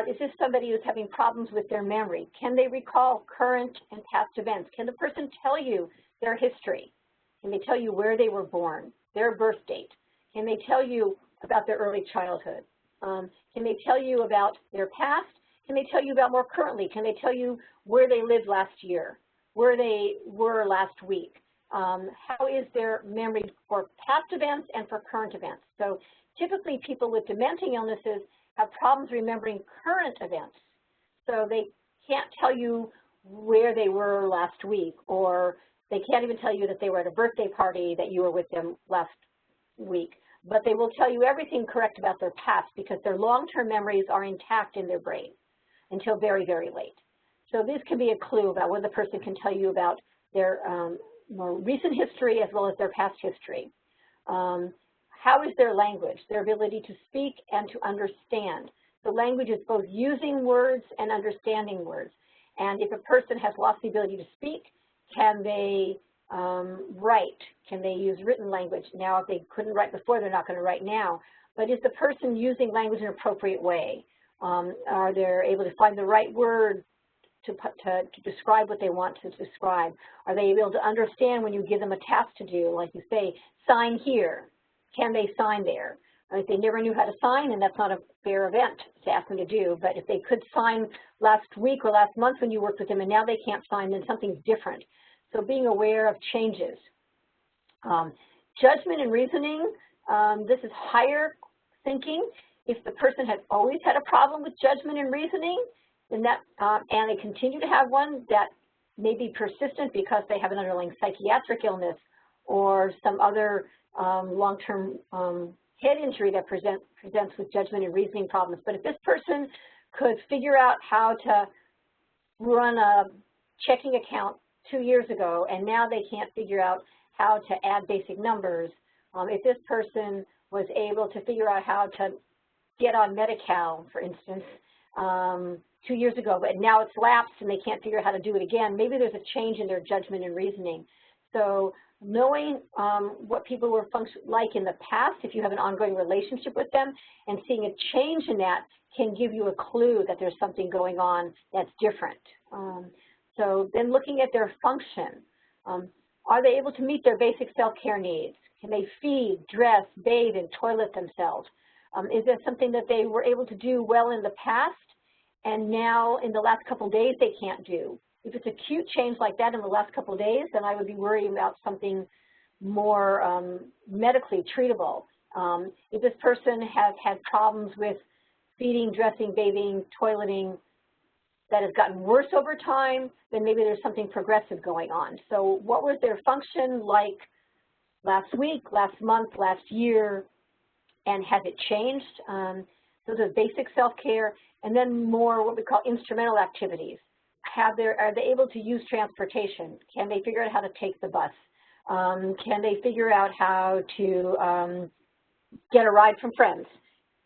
is this somebody who's having problems with their memory? Can they recall current and past events? Can the person tell you their history? Can they tell you where they were born, their birth date? Can they tell you about their early childhood? Can they tell you about their past? Can they tell you about more currently? Can they tell you where they lived last year, where they were last week? How is their memory for past events and for current events? So typically people with dementing illnesses have problems remembering current events. So they can't tell you where they were last week, or they can't even tell you that they were at a birthday party that you were with them last week. But they will tell you everything correct about their past because their long-term memories are intact in their brain until very, very late. So this can be a clue about what the person can tell you about their more recent history as well as their past history. How is their language, their ability to speak and to understand? The language is both using words and understanding words. And if a person has lost the ability to speak, can they write? Can they use written language? Now, if they couldn't write before, they're not going to write now. But is the person using language in an appropriate way? Are they able to find the right word to describe what they want to describe? Are they able to understand when you give them a task to do, like you say, sign here? Can they sign there? If they never knew how to sign, then that's not a fair event to ask them to do. But if they could sign last week or last month when you worked with them and now they can't sign, then something's different. So being aware of changes. Judgment and reasoning, this is higher thinking. If the person has always had a problem with judgment and reasoning, then that, and they continue to have one, that may be persistent because they have an underlying psychiatric illness or some other long-term head injury that presents with judgment and reasoning problems. But if this person could figure out how to run a checking account 2 years ago, and now they can't figure out how to add basic numbers, if this person was able to figure out how to get on Medi-Cal, for instance, 2 years ago, but now it's lapsed and they can't figure out how to do it again, maybe there's a change in their judgment and reasoning. So knowing what people were like in the past, if you have an ongoing relationship with them, and seeing a change in that can give you a clue that there's something going on that's different. So then looking at their function, are they able to meet their basic self-care needs? Can they feed, dress, bathe, and toilet themselves? Is there something that they were able to do well in the past and now in the last couple of days they can't do? If it's acute change like that in the last couple of days, then I would be worried about something more medically treatable. If this person has had problems with feeding, dressing, bathing, toileting that has gotten worse over time, then maybe there's something progressive going on. So what was their function like last week, last month, last year, and has it changed? Those are basic self-care, and then more what we call instrumental activities. Are they able to use transportation? Can they figure out how to take the bus? Can they figure out how to get a ride from friends?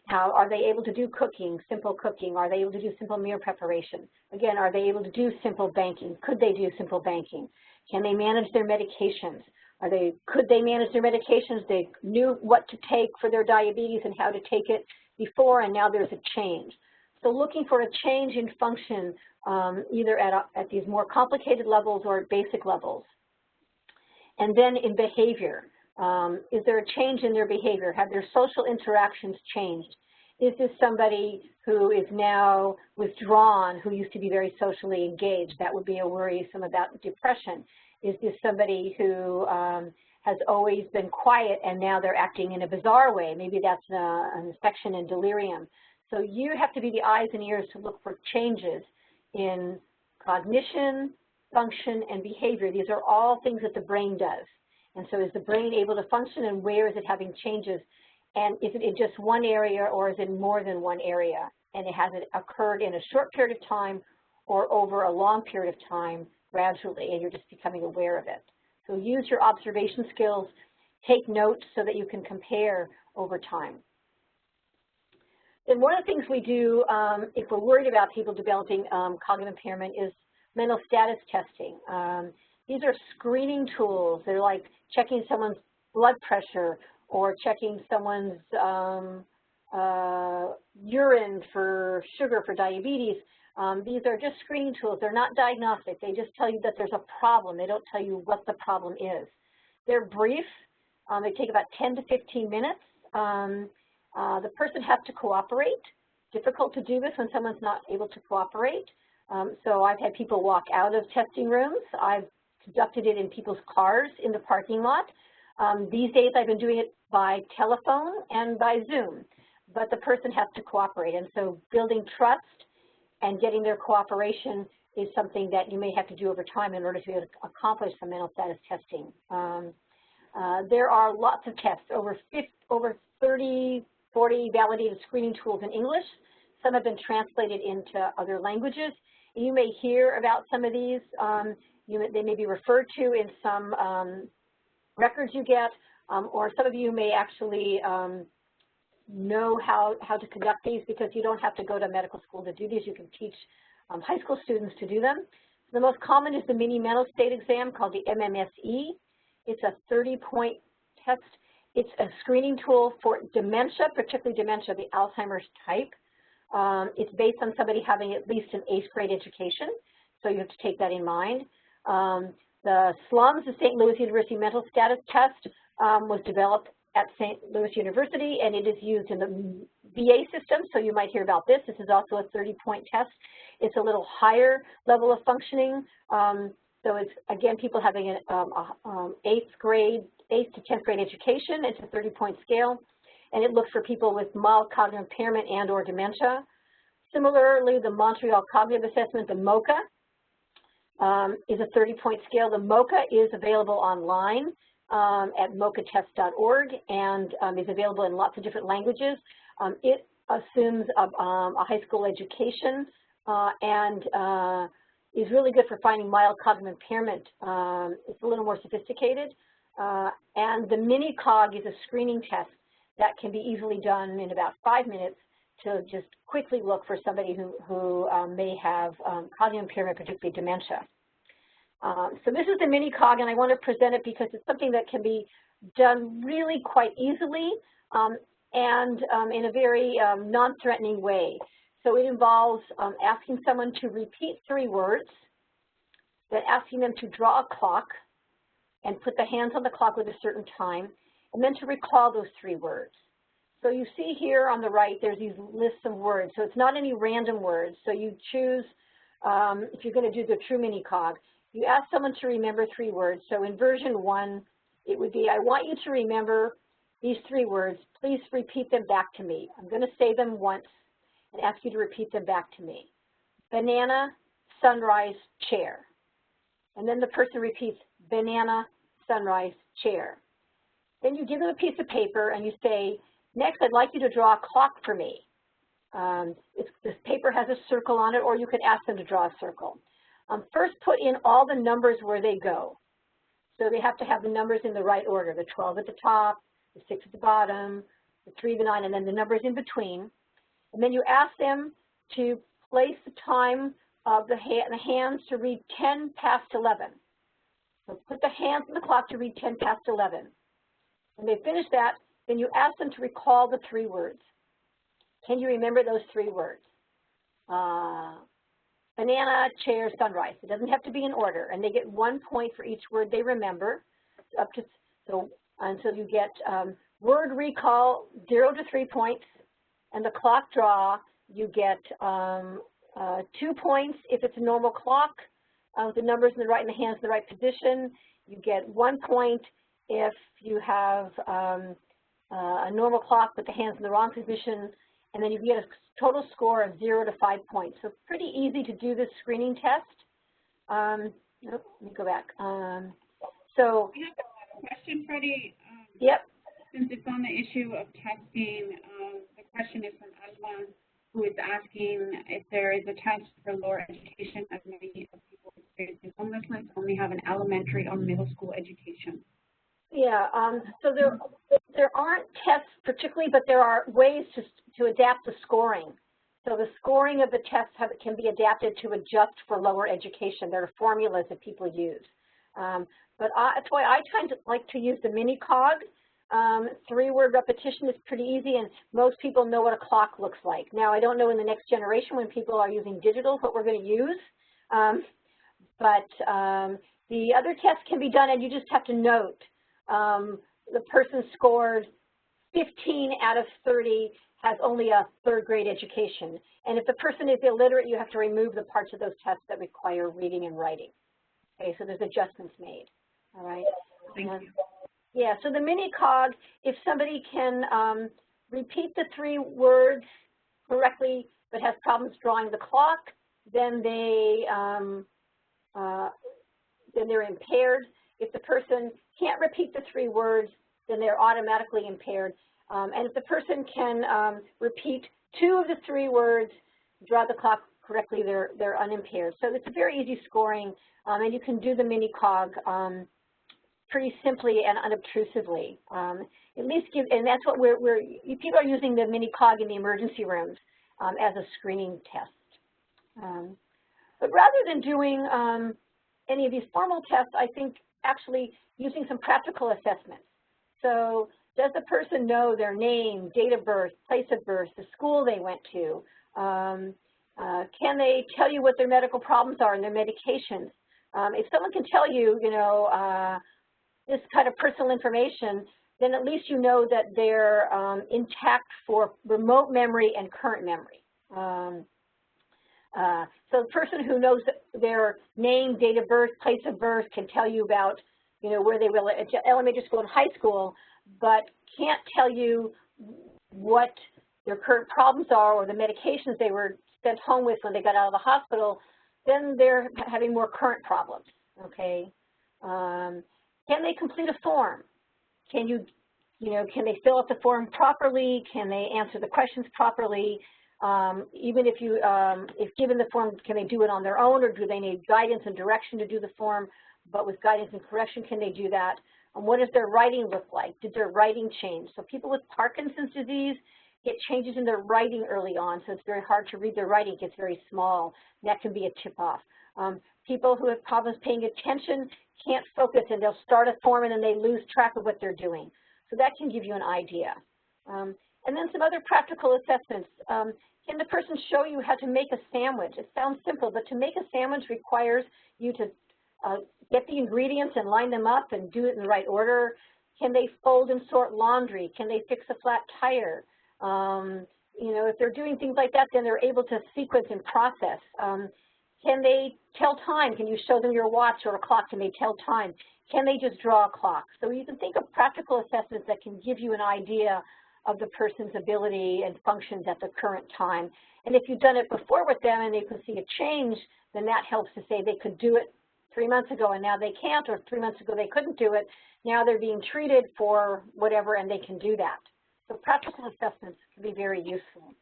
How are they able to do cooking, simple cooking? Are they able to do simple meal preparation? Again, are they able to do simple banking? Could they do simple banking? Can they manage their medications? Could they manage their medications? They knew what to take for their diabetes and how to take it before, and now there's a change. So looking for a change in function, either at these more complicated levels or at basic levels. And then in behavior, is there a change in their behavior? Have their social interactions changed? Is this somebody who is now withdrawn, who used to be very socially engaged? That would be a worrisome about depression. Is this somebody who has always been quiet and now they're acting in a bizarre way? Maybe that's an infection and delirium. So you have to be the eyes and ears to look for changes in cognition, function, and behavior. These are all things that the brain does. And so is the brain able to function, and where is it having changes? And is it in just one area, or is it more than one area? And has it occurred in a short period of time or over a long period of time gradually, and you're just becoming aware of it? So use your observation skills, take notes so that you can compare over time. And one of the things we do if we're worried about people developing cognitive impairment is mental status testing. These are screening tools. They're like checking someone's blood pressure or checking someone's urine for sugar for diabetes. These are just screening tools. They're not diagnostic. They just tell you that there's a problem. They don't tell you what the problem is. They're brief. They take about 10 to 15 minutes. The person has to cooperate. Difficult to do this when someone's not able to cooperate. So I've had people walk out of testing rooms. I've conducted it in people's cars in the parking lot. These days I've been doing it by telephone and by Zoom, but the person has to cooperate. And so building trust and getting their cooperation is something that you may have to do over time in order to be able to accomplish some mental status testing. There are lots of tests, over 30, 40 validated screening tools in English. Some have been translated into other languages. You may hear about some of these. They may be referred to in some records you get, or some of you may actually know how to conduct these, because you don't have to go to medical school to do these. You can teach high school students to do them. The most common is the mini mental state exam called the MMSE. It's a 30-point test. It's a screening tool for dementia, particularly dementia, the Alzheimer's type. It's based on somebody having at least an 8th grade education, so you have to take that in mind. The SLUMS, the St. Louis University Mental Status Test, was developed at St. Louis University, and it is used in the VA system, so you might hear about this. This is also a 30-point test. It's a little higher level of functioning. So it's, again, people having an 8th grade 8th to 10th grade education. It's a 30-point scale, and it looks for people with mild cognitive impairment and or dementia. Similarly, the Montreal Cognitive Assessment, the MOCA, is a 30-point scale. The MOCA is available online at mocatest.org and is available in lots of different languages. It assumes a high school education and is really good for finding mild cognitive impairment. It's a little more sophisticated. And the mini-cog is a screening test that can be easily done in about 5 minutes to just quickly look for somebody who may have cognitive impairment, particularly dementia. So this is the mini-cog, and I want to present it because it's something that can be done really quite easily and in a very non-threatening way. So it involves asking someone to repeat 3 words, then asking them to draw a clock and put the hands on the clock with a certain time, and then to recall those 3 words. So you see here on the right, there's these lists of words. So it's not any random words. So you choose, if you're going to do the true mini-cog, you ask someone to remember 3 words. So in version 1, it would be, I want you to remember these 3 words. Please repeat them back to me. I'm going to say them once and ask you to repeat them back to me. Banana, sunrise, chair. And then the person repeats, banana, sunrise, chair. Then you give them a piece of paper and you say, next, I'd like you to draw a clock for me. This paper has a circle on it, or you could ask them to draw a circle. First, put in all the numbers where they go. So they have to have the numbers in the right order, the 12 at the top, the 6 at the bottom, the 3, the 9, and then the numbers in between. And then you ask them to place the time of the hands to read 10 past 11. So put the hands on the clock to read 10 past 11. When they finish that, then you ask them to recall the 3 words. Can you remember those 3 words? Banana, chair, sunrise. It doesn't have to be in order, and they get 1 point for each word they remember. So you get word recall 0 to 3 points, and the clock draw you get 2 points if it's a normal clock with the numbers in the right and the hands in the right position. You get 1 point if you have a normal clock with the hands in the wrong position, and then you get a total score of 0 to 5 points. So pretty easy to do this screening test. Let me go back. So we have a question, Freddi. Yep. Since it's on the issue of testing, the question is from Asma, who is asking if there is a test for lower education, as many of people experiencing homelessness only have an elementary or middle school education. Yeah, so there aren't tests particularly, but there are ways to adapt the scoring. So the scoring of the tests can be adapted to adjust for lower education. There are formulas that people use. But that's why I tend to like to use the mini-cog. 3-word repetition is pretty easy, and most people know what a clock looks like. Now, I don't know in the next generation when people are using digital what we're going to use, but the other tests can be done, and you just have to note the person scored 15 out of 30, has only a 3rd grade education. And if the person is illiterate, you have to remove the parts of those tests that require reading and writing. Okay, so there's adjustments made. All right. Thank you. Yeah, so the mini-cog, if somebody can repeat the 3 words correctly but has problems drawing the clock, then they're impaired. If the person can't repeat the 3 words, then they're automatically impaired. And if the person can repeat 2 of the 3 words, draw the clock correctly, they're unimpaired. So it's a very easy scoring, and you can do the mini-cog pretty simply and unobtrusively. At least and that's what people are using the mini-cog in the emergency rooms as a screening test. But rather than doing any of these formal tests, I think actually using some practical assessments. So does the person know their name, date of birth, place of birth, the school they went to? Can they tell you what their medical problems are and their medications? If someone can tell you, this kind of personal information, then at least you know that they're intact for remote memory and current memory. So the person who knows their name, date of birth, place of birth can tell you about you know, where they will at elementary school and high school, but can't tell you what their current problems are or the medications they were sent home with when they got out of the hospital, then they're having more current problems, okay? Can they complete a form? Can can they fill out the form properly? Can they answer the questions properly? Even if given the form, can they do it on their own, or do they need guidance and direction to do the form? But with guidance and correction, can they do that? And what does their writing look like? Did their writing change? So people with Parkinson's disease get changes in their writing early on, so it's very hard to read their writing. It gets very small. That can be a tip-off. People who have problems paying attention can't focus, and they'll start a form and then they lose track of what they're doing. So that can give you an idea. And then some other practical assessments. Can the person show you how to make a sandwich? It sounds simple, but to make a sandwich requires you to get the ingredients and line them up and do it in the right order. Can they fold and sort laundry? Can they fix a flat tire? You know, if they're doing things like that, then they're able to sequence and process. Can they tell time? Can you show them your watch or a clock? Can they tell time? Can they just draw a clock? So you can think of practical assessments that can give you an idea of the person's ability and functions at the current time. And if you've done it before with them and you can see a change, then that helps to say they could do it 3 months ago and now they can't, or 3 months ago they couldn't do it. Now they're being treated for whatever and they can do that. So practical assessments can be very useful.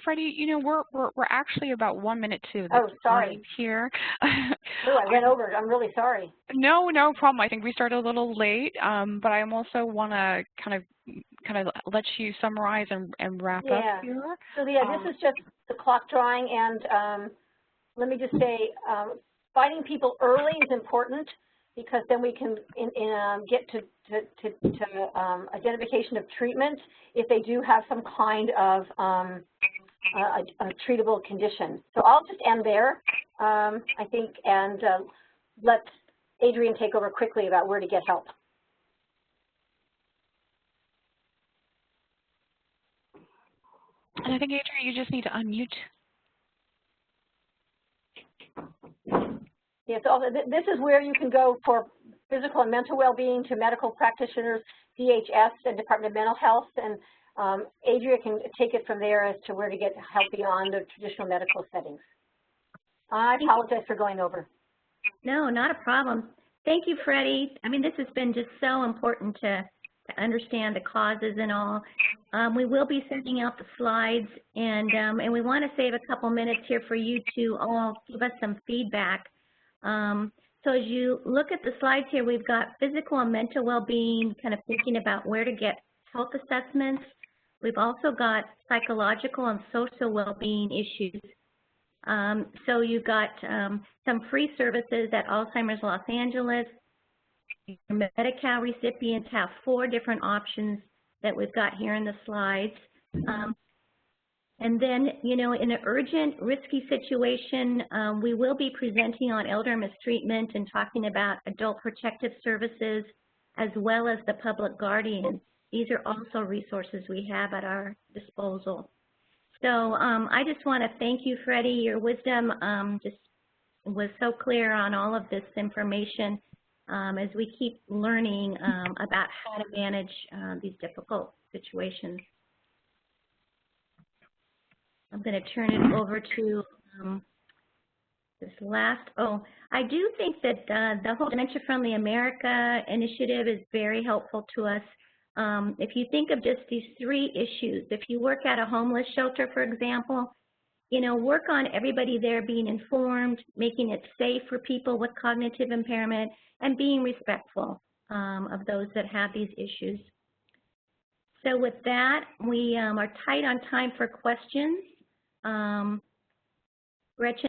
Freddi, you know, we're actually about 1 minute to the time here. Oh, I went over. I'm really sorry. No problem. I think we started a little late, but I also want to kind of let you summarize and wrap up here. So this is just the clock drawing, and let me just say, finding people early is important, because then we can get to identification of treatment if they do have some kind of a treatable condition. So I'll just end there, I think, and let Adrian take over quickly about where to get help. And I think, Adrian, you just need to unmute. Yeah, so this is where you can go for physical and mental well-being, to medical practitioners, DHS, and Department of Mental Health, and Adria can take it from there as to where to get help beyond the traditional medical settings. I apologize for going over. No, not a problem. Thank you, Freddi. I mean, this has been just so important to understand the causes and all. We will be sending out the slides, and we want to save a couple minutes here for you to all give us some feedback. So as you look at the slides here, we've got physical and mental well-being, kind of thinking about where to get health assessments. We've also got psychological and social well-being issues. So you've got some free services at Alzheimer's Los Angeles. Your Medi-Cal recipients have 4 different options that we've got here in the slides. And then, you know, in an urgent, risky situation, we will be presenting on elder mistreatment and talking about adult protective services, as well as the public guardian. These are also resources we have at our disposal. So I just want to thank you, Freddi. Your wisdom just was so clear on all of this information as we keep learning about how to manage these difficult situations. I'm going to turn it over to this last. Oh, I do think that the whole Dementia Friendly America initiative is very helpful to us. If you think of just these 3 issues, if you work at a homeless shelter, for example, you know, work on everybody there being informed, making it safe for people with cognitive impairment, and being respectful of those that have these issues. So with that, we are tight on time for questions. Gretchen,